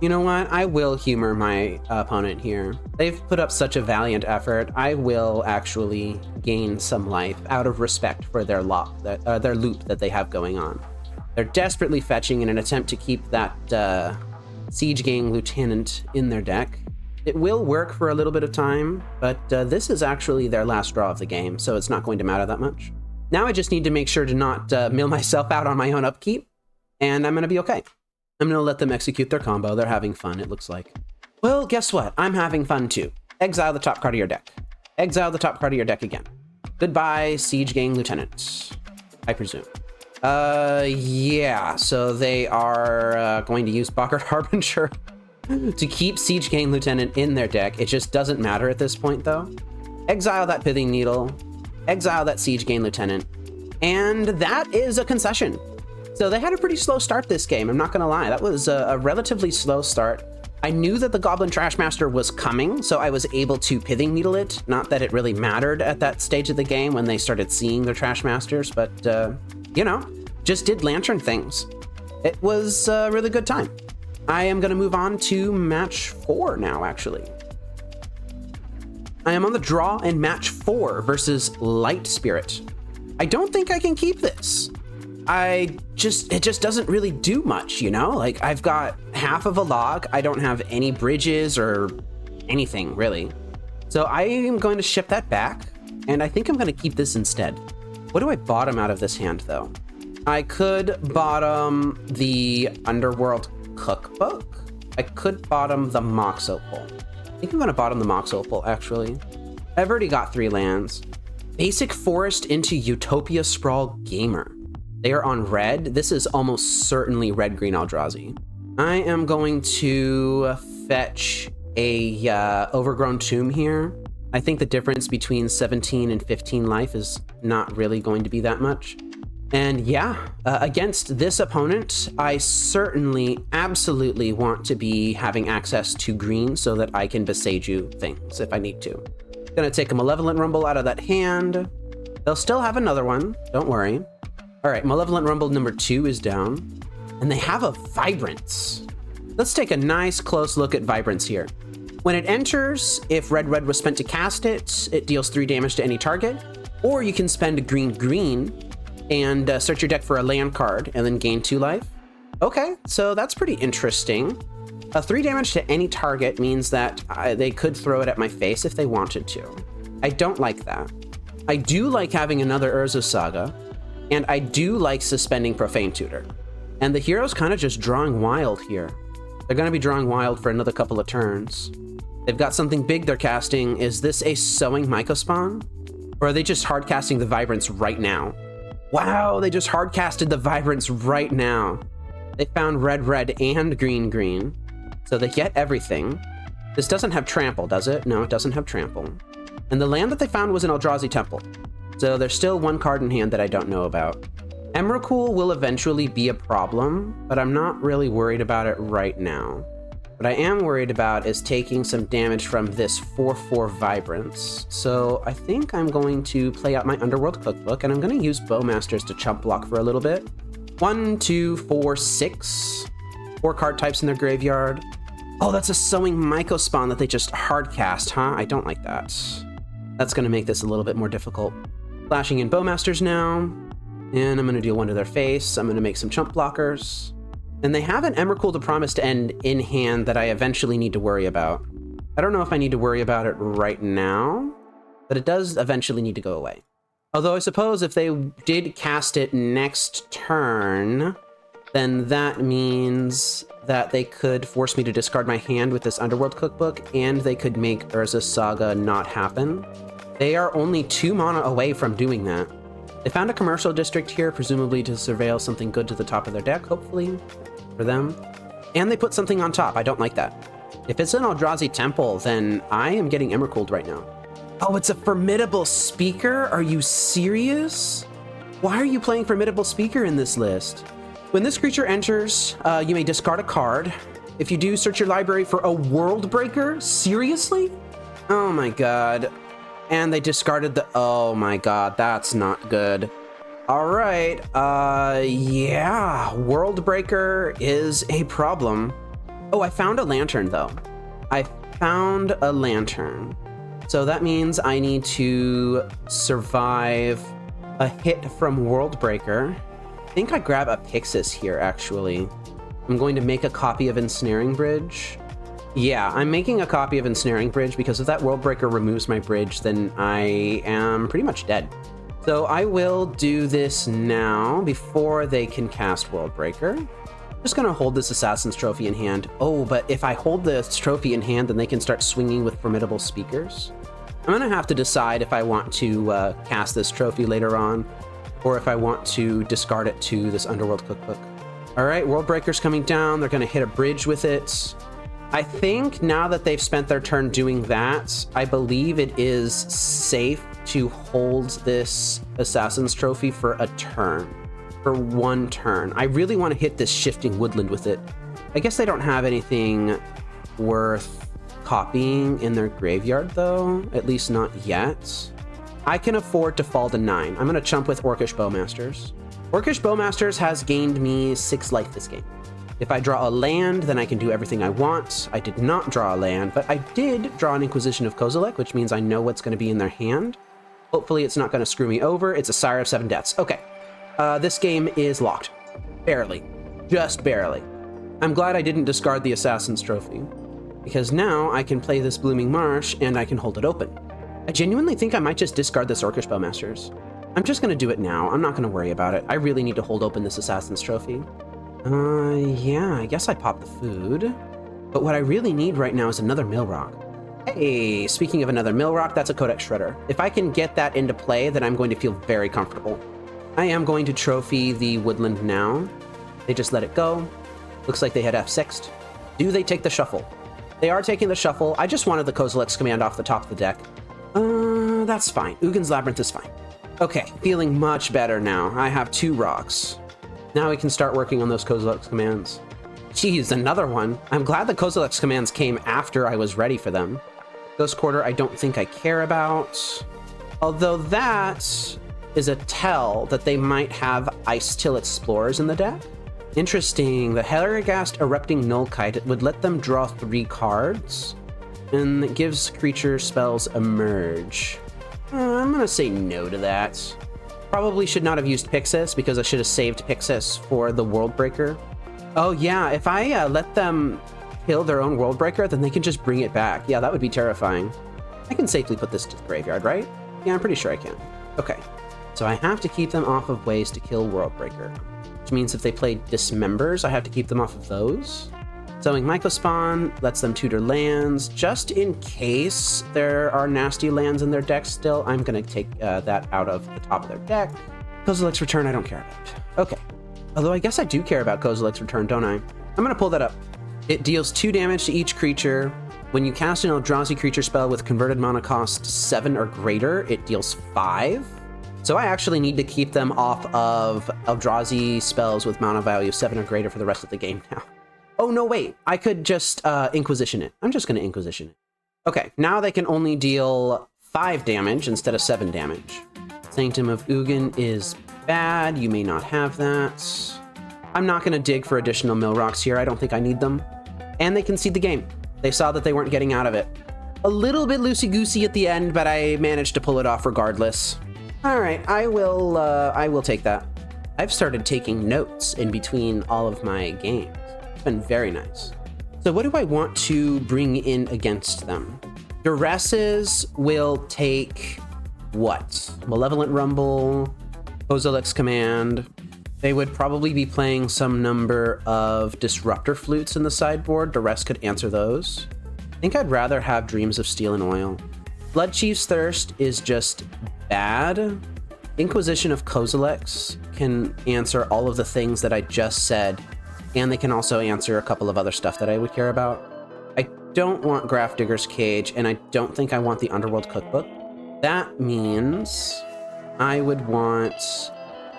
You know what? I will humor my opponent here. They've put up such a valiant effort. I will actually gain some life out of respect for their loop that they have going on. They're desperately fetching in an attempt to keep that Siege Gang Lieutenant in their deck. It will work for a little bit of time, but this is actually their last draw of the game, so it's not going to matter that much. Now I just need to make sure to not mill myself out on my own upkeep, and I'm going to be okay. I'm going to let them execute their combo. They're having fun, it looks like. Well, guess what? I'm having fun too. Exile the top card of your deck. Exile the top card of your deck again. Goodbye, Siege Gang Lieutenant, I presume. Yeah, so they are going to use Boggart Harbinger to keep Siege Gang Lieutenant in their deck. It just doesn't matter at this point, though. Exile that Pithing Needle, exile that Siege Gang Lieutenant, and that is a concession. So they had a pretty slow start this game, I'm not gonna lie. That was a relatively slow start. I knew that the Goblin Trashmaster was coming, so I was able to Pithing Needle it. Not that it really mattered at that stage of the game when they started seeing their Trashmasters, but, you know, just did Lantern things. It was a really good time. I am gonna move on to match 4 now, actually. I am on the draw in match 4 versus Lightspirit. I don't think I can keep this. It just doesn't really do much, you know? Like, I've got half of a log. I don't have any bridges or anything, really. So I am going to ship that back, and I think I'm going to keep this instead. What do I bottom out of this hand, though? I could bottom the Underworld Cookbook. I could bottom the Mox Opal. I think I'm going to bottom the Mox Opal, actually. I've already got 3 lands. Basic Forest into Utopia Sprawl Gamer. They are on red. This is almost certainly red-green Eldrazi. I am going to fetch a Overgrown Tomb here. I think the difference between 17 and 15 life is not really going to be that much. And yeah, against this opponent, I certainly, absolutely want to be having access to green so that I can Beseiju things if I need to. Gonna take a Malevolent Rumble out of that hand. They'll still have another one, don't worry. All right, Malevolent Rumble number 2 is down, and they have a Vibrance. Let's take a nice close look at Vibrance here. When it enters, if red was spent to cast it, it deals 3 damage to any target, or you can spend green and search your deck for a land card and then gain 2 life. Okay, so that's pretty interesting. 3 damage to any target means that they could throw it at my face if they wanted to. I don't like that. I do like having another Urza Saga, and I do like suspending Profane Tutor. And the hero's kind of just drawing wild here. They're going to be drawing wild for another couple of turns. They've got something big they're casting. Is this a Sowing Mycospawn? Or are they just hard casting the Vibrance right now? Wow, they just hard casted the Vibrance right now. They found red and green. So they get everything. This doesn't have Trample, does it? No, it doesn't have Trample. And the land that they found was an Eldrazi Temple. So there's still 1 card in hand that I don't know about. Emrakul will eventually be a problem, but I'm not really worried about it right now. What I am worried about is taking some damage from this 4/4 Vibrance. So I think I'm going to play out my Underworld Cookbook, and I'm going to use Bowmasters to chump block for a little bit. 1, 2, 4, 6. 4 card types in their graveyard. Oh, that's a Sowing Mycospawn that they just hard cast, huh? I don't like that. That's going to make this a little bit more difficult. Flashing in Bowmasters now, and I'm going to deal 1 to their face. I'm going to make some chump blockers. And they have an Emrakul to Promised End in hand that I eventually need to worry about. I don't know if I need to worry about it right now, but it does eventually need to go away. Although I suppose if they did cast it next turn, then that means that they could force me to discard my hand with this Underworld Cookbook, and they could make Urza Saga not happen. They are only 2 mana away from doing that. They found a commercial district here, presumably to surveil something good to the top of their deck, hopefully, for them. And they put something on top. I don't like that. If it's an Eldrazi temple, then I am getting Emrakul right now. Oh, it's a Formidable Speaker? Are you serious? Why are you playing Formidable Speaker in this list? When this creature enters, you may discard a card. If you do, search your library for a World Breaker? Seriously? Oh my god. And they discarded the... Oh my god, that's not good. All right, yeah, World Breaker is a problem. Oh, I found a lantern though. I found a lantern. So that means I need to survive a hit from World Breaker. I think I grab a Pyxis here, actually. I'm going to make a copy of Ensnaring Bridge. Yeah, I'm making a copy of Ensnaring Bridge because if that World Breaker removes my bridge, then I am pretty much dead. So I will do this now before they can cast World Breaker. Just gonna hold this Assassin's Trophy in hand. Oh, but if I hold this trophy in hand, then they can start swinging with Formidable Speakers. I'm gonna have to decide if I want to cast this trophy later on, or if I want to discard it to this Underworld Cookbook. All right, World Breaker's coming down. They're gonna hit a bridge with it. I think now that they've spent their turn doing that, I believe it is safe to hold this Assassin's Trophy for a turn, for one turn. I really want to hit this Shifting Woodland with it. I guess they don't have anything worth copying in their graveyard though, at least not yet. I can afford to fall to 9. I'm going to chump with Orcish Bowmasters. Orcish Bowmasters has gained me 6 life this game. If I draw a land, then I can do everything I want. I did not draw a land, but I did draw an Inquisition of Kozilek, which means I know what's going to be in their hand. Hopefully it's not going to screw me over. It's a Sire of 7 Deaths. Okay. This game is locked. Barely. Just barely. I'm glad I didn't discard the Assassin's Trophy, because now I can play this Blooming Marsh and I can hold it open. I genuinely think I might just discard this Orcish Bowmasters. I'm just going to do it now. I'm not going to worry about it. I really need to hold open this Assassin's Trophy. Yeah, I guess I popped the food. But what I really need right now is another Mill Rock. Hey, speaking of another Mill Rock, that's a Codex Shredder. If I can get that into play, then I'm going to feel very comfortable. I am going to trophy the Woodland now. They just let it go. Looks like they had F6'd. Do they take the shuffle? They are taking the shuffle. I just wanted the Kozilek's command off the top of the deck. That's fine. Ugin's Labyrinth is fine. Okay, feeling much better now. I have 2 rocks. Now we can start working on those Kozilek's commands. Geez, another one. I'm glad the Kozilek's commands came after I was ready for them. Ghost Quarter I don't think I care about. Although that is a tell that they might have Ice-Till Explorers in the deck. Interesting. The Hellergast Erupting Nullkite would let them draw 3 cards, and it gives creature spells emerge. I'm gonna say no to that. Probably should not have used Pyxis because I should have saved Pyxis for the World Breaker. Oh yeah, if I let them kill their own World Breaker, then they can just bring it back. Yeah, that would be terrifying. I can safely put this to the graveyard, right? Yeah, I'm pretty sure I can. Okay, so I have to keep them off of ways to kill World Breaker, which means if they play Dismembers, I have to keep them off of those. Sowing Mycospawn lets them tutor lands. Just in case there are nasty lands in their deck still, I'm going to take that out of the top of their deck. Kozilek's Return I don't care about. Okay. Although I guess I do care about Kozilek's Return, don't I? I'm going to pull that up. It deals 2 damage to each creature. When you cast an Eldrazi creature spell with converted mana cost 7 or greater, it deals 5. So I actually need to keep them off of Eldrazi spells with mana value 7 or greater for the rest of the game now. Oh, no, wait. I could just Inquisition it. I'm just going to Inquisition it. Okay, now they can only deal 5 damage instead of 7 damage. Sanctum of Ugin is bad. You may not have that. I'm not going to dig for additional Mill Rocks here. I don't think I need them. And they concede the game. They saw that they weren't getting out of it. A little bit loosey-goosey at the end, but I managed to pull it off regardless. All right, I will take that. I've started taking notes in between all of my games. It's been very nice. So what do I want to bring in against them? Duresses will take what? Malevolent Rumble, Kozilek's Command. They would probably be playing some number of Disruptor Flutes in the sideboard. Duress could answer those. I think I'd rather have Dreams of Steel and Oil. Bloodchief's Thirst is just bad. Inquisition of Kozilek's can answer all of the things that I just said, and they can also answer a couple of other stuff that I would care about. I don't want Grafdigger's Cage, and I don't think I want the Underworld Cookbook. That means I would want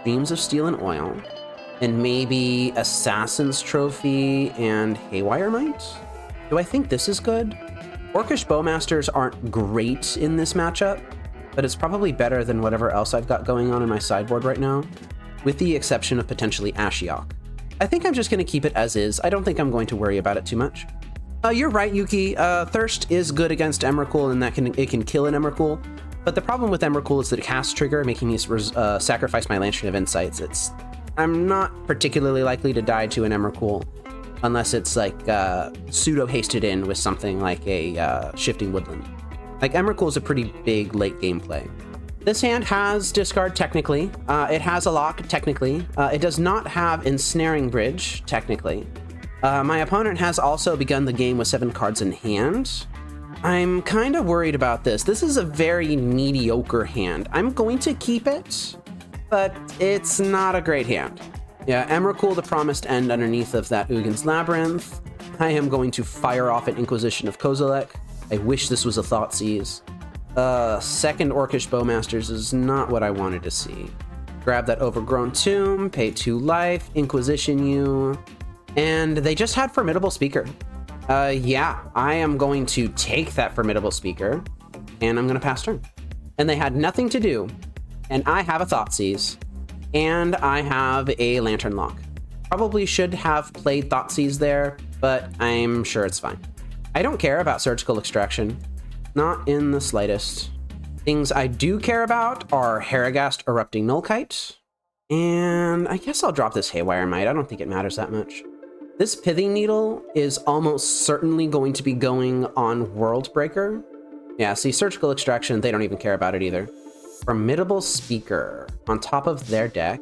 Dreams of Steel and Oil, and maybe Assassin's Trophy and Haywire Might? Do I think this is good? Orcish Bowmasters aren't great in this matchup, but it's probably better than whatever else I've got going on in my sideboard right now, with the exception of potentially Ashiok. I think I'm just going to keep it as is. I don't think I'm going to worry about it too much. You're right, Yuki. Thirst is good against Emrakul, and it can kill an Emrakul. But the problem with Emrakul is the cast trigger, making me sacrifice my Lantern of Insights. I'm not particularly likely to die to an Emrakul, unless it's like pseudo-hasted in with something like a Shifting Woodland. Like, Emrakul is a pretty big late game play. This hand has discard, technically. It has a lock, technically. It does not have Ensnaring Bridge, technically. My opponent has also begun the game with 7 cards in hand. I'm kind of worried about this. This is a very mediocre hand. I'm going to keep it, but it's not a great hand. Yeah, Emrakul, the Promised End underneath of that Ugin's Labyrinth. I am going to fire off an Inquisition of Kozilek. I wish this was a Thoughtseize. Second Orcish Bowmasters is not what I wanted to see. Grab that Overgrown Tomb, pay 2 life, Inquisition you, and they just had Formidable Speaker. Yeah, I am going to take that Formidable Speaker, and I'm going to pass turn. And they had nothing to do, and I have a Thoughtseize, and I have a Lantern Lock. Probably should have played Thoughtseize there, but I'm sure it's fine. I don't care about Surgical Extraction. Not in the slightest. Things I do care about are Haragast Erupting Nullkite, and I guess I'll drop this Haywire Might. I don't think it matters that much. This Pithing Needle is almost certainly going to be going on Worldbreaker. Yeah, see, Surgical Extraction, they don't even care about it either. Formidable Speaker on top of their deck.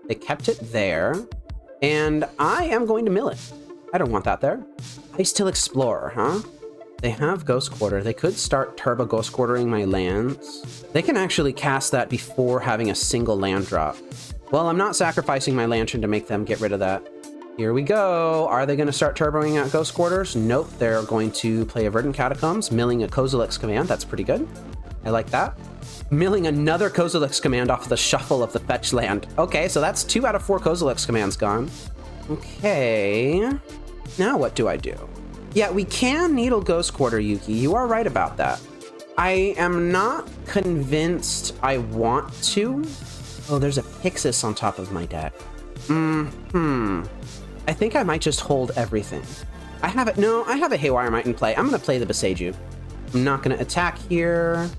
They kept it there, and I am going to mill it. I don't want that there. Ice-Till Explorer, huh? They have Ghost Quarter. They could start Turbo Ghost Quartering my lands. They can actually cast that before having a single land drop. Well, I'm not sacrificing my Lantern to make them get rid of that. Here we go. Are they going to start turboing out Ghost Quarters? Nope. They're going to play a Verdant Catacombs, milling a Kozilek's Command. That's pretty good. I like that. Milling another Kozilek's Command off the shuffle of the fetch land. Okay, so that's 2 out of 4 Kozilek's Commands gone. Okay. Now what do I do? Yeah, we can Needle Ghost Quarter, Yuki. You are right about that. I am not convinced I want to. Oh, there's a Pyxis on top of my deck. I think I might just hold everything. I have it. No, I have a Haywire Might in play. I'm going to play the Beseiju. I'm not going to attack here.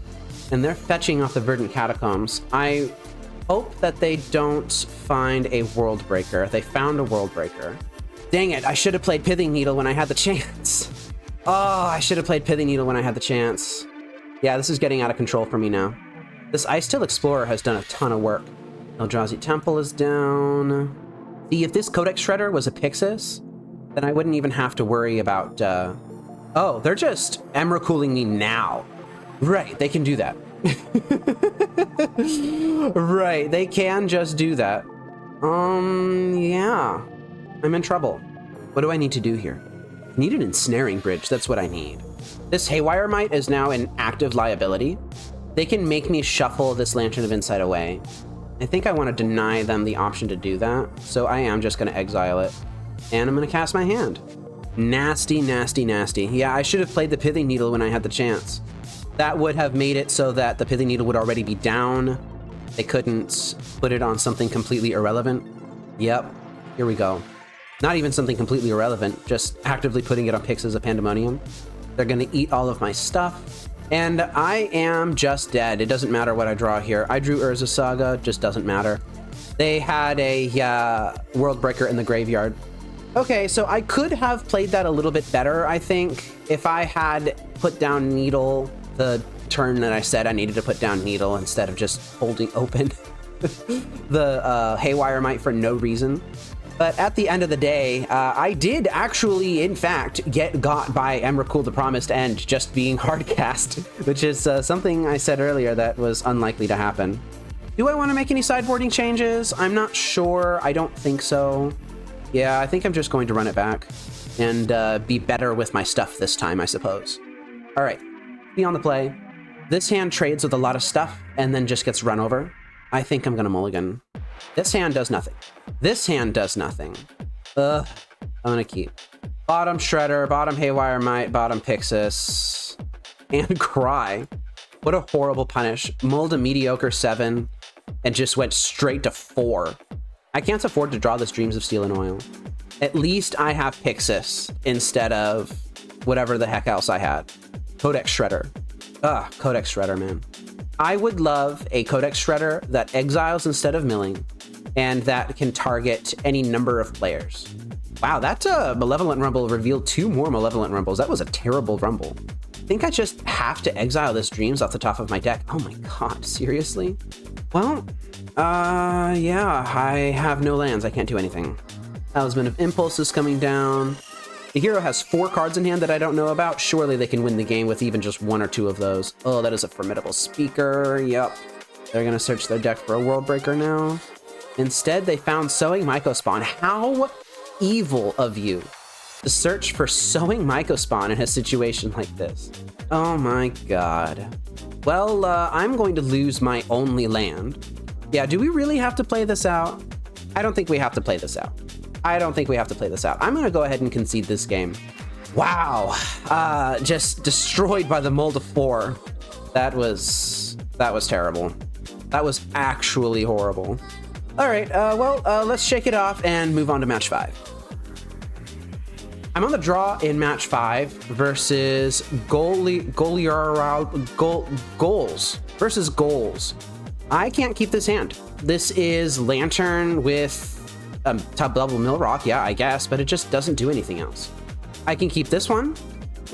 And they're fetching off the Verdant Catacombs. I hope that they don't find a Worldbreaker. They found a Worldbreaker. Dang it, I should have played Pithing Needle when I had the chance. Oh, I should have played Pithing Needle when I had the chance. Yeah, this is getting out of control for me now. This Ice-Till Explorer has done a ton of work. Eldrazi Temple is down. See, if this Codex Shredder was a Pyxis, then I wouldn't even have to worry about... Oh, they're just Emrakuling me now. Right, they can do that. Right, they can just do that. Yeah. I'm in trouble. What do I need to do here? I need an Ensnaring Bridge. That's what I need. This Haywire Might is now an active liability. They can make me shuffle this Lantern of Insight away. I think I want to deny them the option to do that, so I am just going to exile it. And I'm going to cast my hand. Nasty, nasty, nasty. Yeah, I should have played the Pithing Needle when I had the chance. That would have made it so that the Pithing Needle would already be down. They couldn't put it on something completely irrelevant. Yep, here we go. Not even something completely irrelevant, just actively putting it on Pyxis of Pandemonium. They're going to eat all of my stuff, and I am just dead. It doesn't matter what I draw here. I drew Urza Saga, just doesn't matter. They had a Worldbreaker in the graveyard. Okay, so I could have played that a little bit better, I think, if I had put down Needle the turn that I said I needed to put down Needle instead of just holding open the Haywire Might for no reason. But at the end of the day, I did actually, in fact, get got by Emrakul the Promised End just being hardcast, which is something I said earlier that was unlikely to happen. Do I want to make any sideboarding changes? I'm not sure. I don't think so. Yeah, I think I'm just going to run it back. and be better with my stuff this time, I suppose. All right, be on the play. This hand trades with a lot of stuff and then just gets run over. I think I'm gonna mulligan. This hand does nothing. This hand does nothing. I'm gonna keep. Bottom Shredder, bottom Haywire Might, bottom Pyxis, and cry. What a horrible punish. Mulled a mediocre 7 and just went straight to 4. I can't afford to draw this Dreams of Steel and Oil. At least I have Pyxis instead of whatever the heck else I had. Codex Shredder. Codex Shredder, man. I would love a Codex Shredder that exiles instead of milling and that can target any number of players. Wow, that Malevolent Rumble revealed 2 more Malevolent Rumbles. That was a terrible Rumble. I think I just have to exile this Dreams off the top of my deck. Oh my god, seriously? Well, yeah, I have no lands. I can't do anything. Talisman of Impulse is coming down. The hero has 4 cards in hand that I don't know about. Surely they can win the game with even just 1 or 2 of those. Oh, that is a Formidable Speaker. Yep. They're gonna search their deck for a World Breaker now. Instead, they found Sowing Mycospawn. How evil of you to search for Sowing Mycospawn in a situation like this. Oh my god. Well, I'm going to lose my only land. Yeah, do we really have to play this out? I don't think we have to play this out. I don't think we have to play this out. I'm gonna go ahead and concede this game. Wow, just destroyed by the Mold of 4. That was terrible. That was actually horrible. All right, let's shake it off and move on to match 5. I'm on the draw in match 5 versus Goals versus Goals. I can't keep this hand. This is Lantern with top level Mill Rock, yeah, I guess, but it just doesn't do anything else. I can keep this one,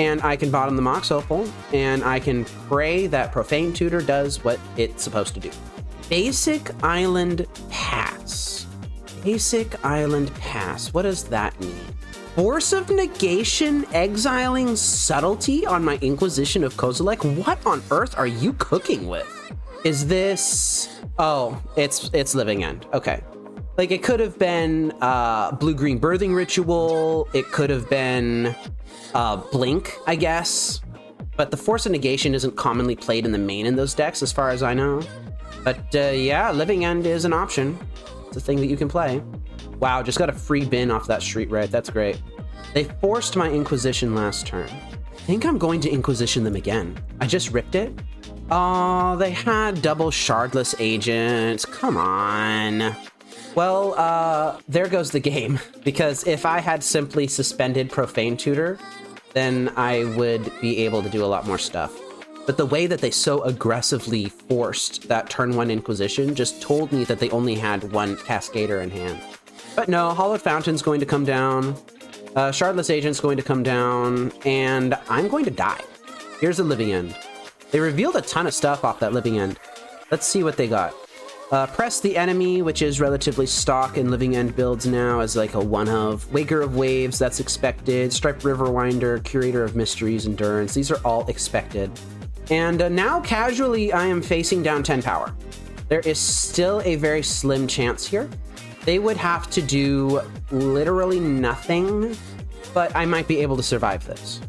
and I can bottom the Mox Opal, and I can pray that Profane Tutor does what it's supposed to do. Basic Island Pass. Basic Island Pass. What does that mean? Force of Negation exiling Subtlety on my Inquisition of Kozilek? What on earth are you cooking with? Is this... Oh, it's Living End. Okay. Like, it could have been Blue-Green Birthing Ritual. It could have been Blink, I guess. But the Force of Negation isn't commonly played in the main in those decks, as far as I know. But yeah, Living End is an option. It's a thing that you can play. Wow, just got a free bin off that Street Red. That's great. They forced my Inquisition last turn. I think I'm going to Inquisition them again. I just ripped it. Oh, they had double Shardless Agents. Come on. Well, there goes the game. Because if I had simply suspended Profane Tutor, then I would be able to do a lot more stuff. But the way that they so aggressively forced that turn 1 Inquisition just told me that they only had 1 Cascader in hand. But no, Hollowed Fountain's going to come down, Shardless Agent's going to come down, and I'm going to die. Here's a Living End. They revealed a ton of stuff off that Living End. Let's see what they got. Press the Enemy, which is relatively stock in Living End builds now as like a one-of. Waker of Waves, that's expected. Striped Riverwinder, Curator of Mysteries, Endurance, these are all expected. And now casually I am facing down 10 power. There is still a very slim chance here. They would have to do literally nothing, but I might be able to survive this.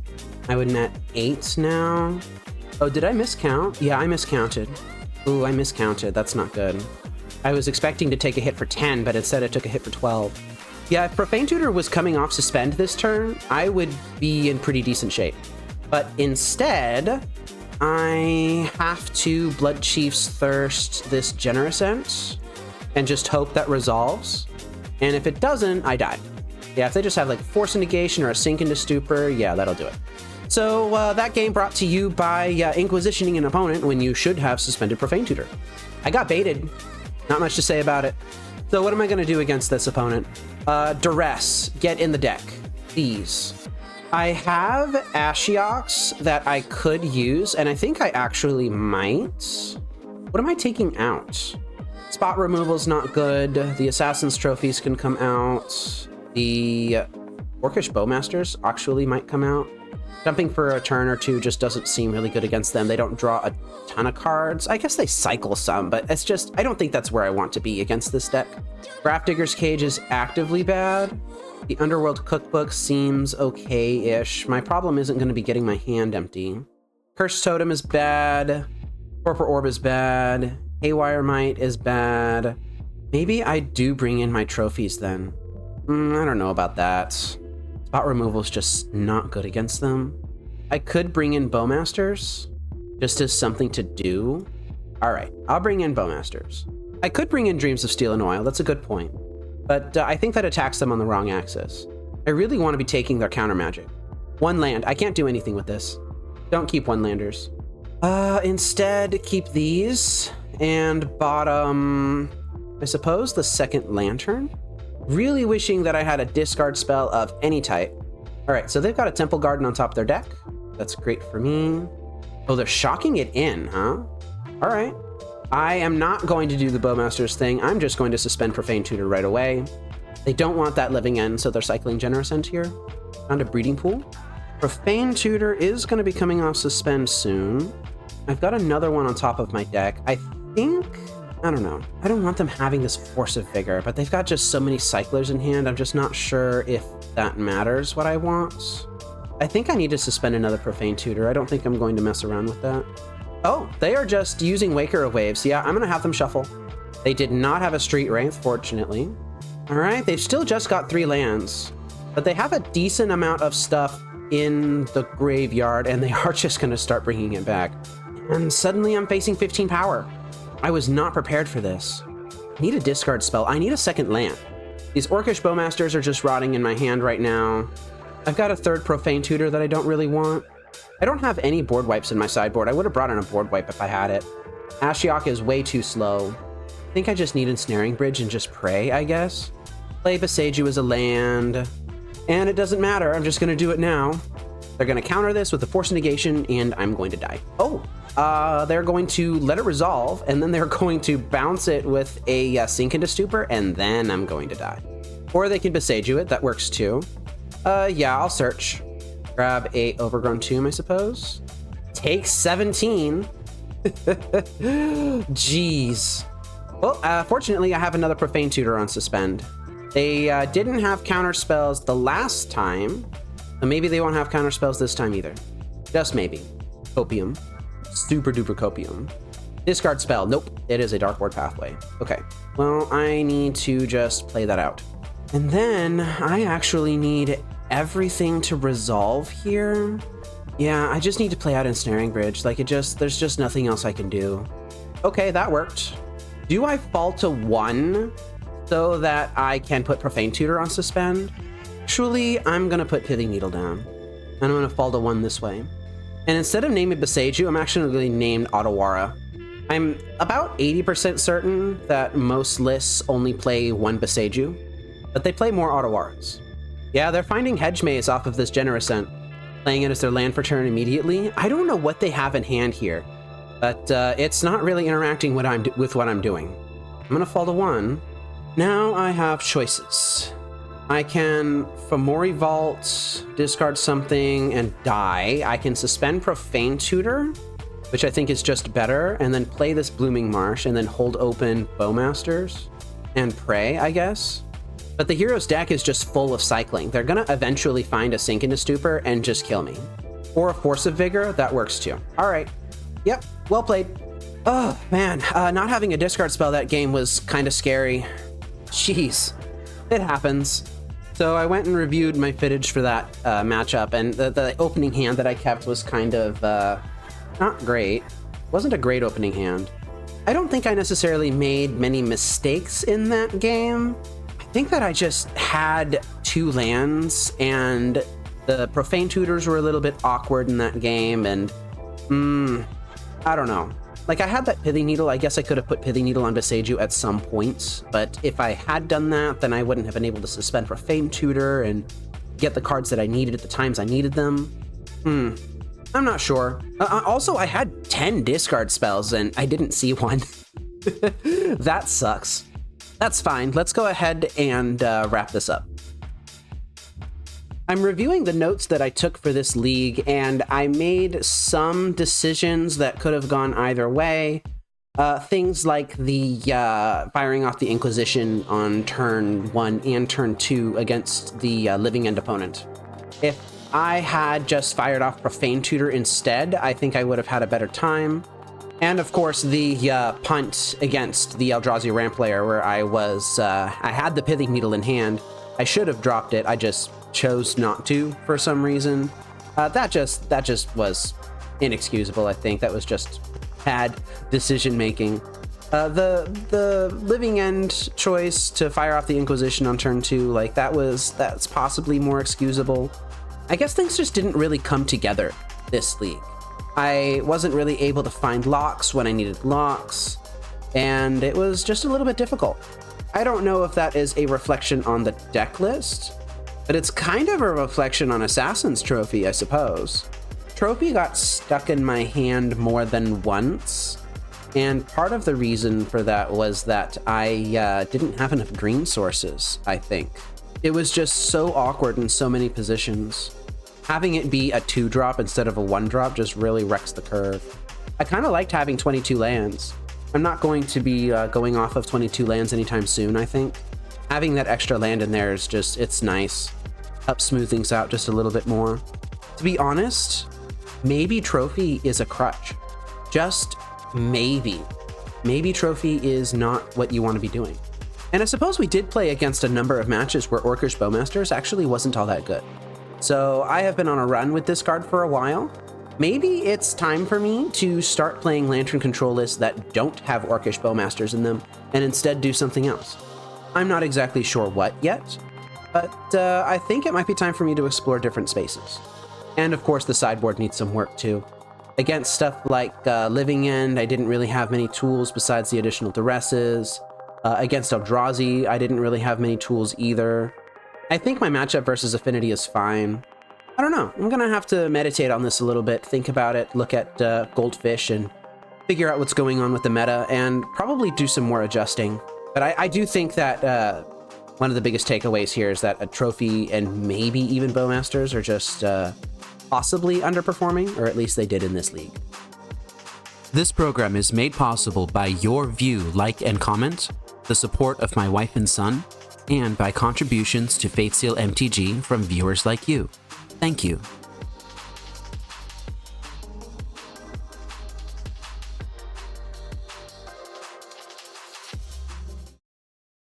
I would net 8 now. Oh, did I miscount? Yeah, I miscounted. Ooh, I miscounted. That's not good. I was expecting to take a hit for 10, but instead I took a hit for 12. Yeah, if Profane Tutor was coming off Suspend this turn, I would be in pretty decent shape. But instead, I have to Blood Chief's Thirst this Generosent and just hope that resolves. And if it doesn't, I die. Yeah, if they just have like Force of Negation or a Sink into Stupor, yeah, that'll do it. So that game brought to you by Inquisitioning an opponent when you should have suspended Profane Tutor. I got baited. Not much to say about it. So what am I going to do against this opponent? Duress. Get in the deck. Please. I have Ashiok that I could use, and I think I actually might. What am I taking out? Spot removal's not good. The Assassin's Trophies can come out. The Orcish Bowmasters actually might come out. Jumping for a turn or two just doesn't seem really good against them. They don't draw a ton of cards. I guess they cycle some, but it's just, I don't think that's where I want to be against this deck. Grafdigger's Cage is actively bad. The Underworld Cookbook seems okay-ish. My problem isn't going to be getting my hand empty. Cursed Totem is bad. Corporate Orb is bad. Haywire Might is bad. Maybe I do bring in my trophies then. I don't know about that. Spot removal is just not good against them. I could bring in Bowmasters, just as something to do. All right, I'll bring in Bowmasters. I could bring in Dreams of Steel and Oil, that's a good point. But I think that attacks them on the wrong axis. I really want to be taking their counter magic. One land, I can't do anything with this. Don't keep one landers. Instead, keep these, and bottom, I suppose, the second lantern? Really wishing that I had a discard spell of any type. All right, so they've got a Temple Garden on top of their deck. That's great for me. Oh, they're shocking it in, huh? All right. I am not going to do the Bowmasters thing. I'm just going to suspend Profane Tutor right away. They don't want that living end, so they're cycling Generous End here. Found a Breeding Pool. Profane Tutor is going to be coming off Suspend soon. I've got another one on top of my deck. I don't know. I don't want them having this Force of Vigor, but they've got just so many Cyclers in hand. I'm just not sure if that matters what I want. I think I need to suspend another Profane Tutor. I don't think I'm going to mess around with that. Oh, they are just using Waker of Waves. Yeah, I'm going to have them shuffle. They did not have a Street Wraith, fortunately. All right, they've still just got 3 lands, but they have a decent amount of stuff in the graveyard, and they are just going to start bringing it back. And suddenly I'm facing 15 power. I was not prepared for this. I need a discard spell. I need a second land. These Orcish Bowmasters are just rotting in my hand right now. I've got a third Profane Tutor that I don't really want. I don't have any board wipes in my sideboard. I would have brought in a board wipe if I had it. Ashiok is way too slow. I think I just need Ensnaring Bridge and just pray, I guess. Play Boseiju as a land. And it doesn't matter. I'm just going to do it now. They're going to counter this with a Force Negation, and I'm going to die. Oh, they're going to let it resolve, and then they're going to bounce it with a Sink into Stupor, and then I'm going to die. Or they can Boseiju it. That works too. Yeah, I'll search. Grab a Overgrown Tomb, I suppose. Take 17. Jeez. Well, fortunately, I have another Profane Tutor on Suspend. They didn't have counter spells the last time, so maybe they won't have counter spells this time either. Just maybe. Copium. Super duper Copium. Discard spell. Nope. It is a Darkboard Pathway. Okay. Well, I need to just play that out. And then I actually need everything to resolve here. Yeah, I just need to play out Ensnaring Bridge. Like, there's just nothing else I can do. Okay, that worked. Do I fall to 1 so that I can put Profane Tutor on Suspend? Actually, I'm gonna put Pithing Needle down. And I'm gonna fall to 1 this way. And instead of naming Boseiju, I'm actually going to name Otawara. I'm about 80% certain that most lists only play 1 Boseiju, but they play more Otawaras. Yeah, they're finding Hedge Maze off of this Generous End, playing it as their land for turn immediately. I don't know what they have in hand here, but it's not really interacting with what I'm doing. I'm gonna fall to 1. Now I have choices. I can Fomori Vault, discard something, and die. I can suspend Profane Tutor, which I think is just better, and then play this Blooming Marsh, and then hold open Bowmasters, and pray, I guess. But the hero's deck is just full of cycling. They're gonna eventually find a Sink into Stupor and just kill me. Or a Force of Vigor, that works too. All right, yep, well played. Oh man, not having a discard spell that game was kind of scary. Jeez, it happens. So I went and reviewed my footage for that matchup, and the opening hand that I kept was kind of not great. Wasn't a great opening hand. I don't think I necessarily made many mistakes in that game. I think that I just had 2 lands, and the Profane Tutors were a little bit awkward in that game, and I don't know. Like, I had that Pithing Needle. I guess I could have put Pithing Needle on Boseiju at some points, but if I had done that, then I wouldn't have been able to suspend Profane Tutor and get the cards that I needed at the times I needed them. I'm not sure. Also, I had 10 discard spells, and I didn't see one. That sucks. That's fine. Let's go ahead and wrap this up. I'm reviewing the notes that I took for this league, and I made some decisions that could have gone either way. Things like the firing off the Inquisition on turn 1 and turn 2 against the living end opponent. If I had just fired off Profane Tutor instead, I think I would have had a better time. And of course, the punt against the Eldrazi ramp layer, where I had the Pithing Needle in hand. I should have dropped it. I just chose not to for some reason. That just was inexcusable. I think that was just bad decision making. The living end choice to fire off the Inquisition on turn 2, like that's possibly more excusable. I guess things just didn't really come together this league. I wasn't really able to find locks when I needed locks, and it was just a little bit difficult. I don't know if that is a reflection on the deck list, but it's kind of a reflection on Assassin's Trophy, I suppose. Trophy got stuck in my hand more than once, and part of the reason for that was that I didn't have enough green sources, I think. It was just so awkward in so many positions. Having it be a 2-drop instead of a 1-drop just really wrecks the curve. I kind of liked having 22 lands. I'm not going to be going off of 22 lands anytime soon, I think. Having that extra land in there is just, it's nice. Helps smooth things out just a little bit more. To be honest, maybe Trophy is a crutch. Just maybe. Maybe Trophy is not what you want to be doing. And I suppose we did play against a number of matches where Orcish Bowmasters actually wasn't all that good. So I have been on a run with this card for a while. Maybe it's time for me to start playing Lantern control lists that don't have Orcish Bowmasters in them and instead do something else. I'm not exactly sure what yet, but I think it might be time for me to explore different spaces. And of course the sideboard needs some work too. Against stuff like Living End, I didn't really have many tools besides the additional duresses. Against Eldrazi, I didn't really have many tools either. I think my matchup versus Affinity is fine. I don't know. I'm gonna have to meditate on this a little bit, think about it, look at Goldfish, and figure out what's going on with the meta, and probably do some more adjusting. But I do think that one of the biggest takeaways here is that a Trophy and maybe even Bowmasters are just possibly underperforming, or at least they did in this league. This program is made possible by your view, like, and comment, the support of my wife and son, and by contributions to Fateseal MTG from viewers like you. Thank you.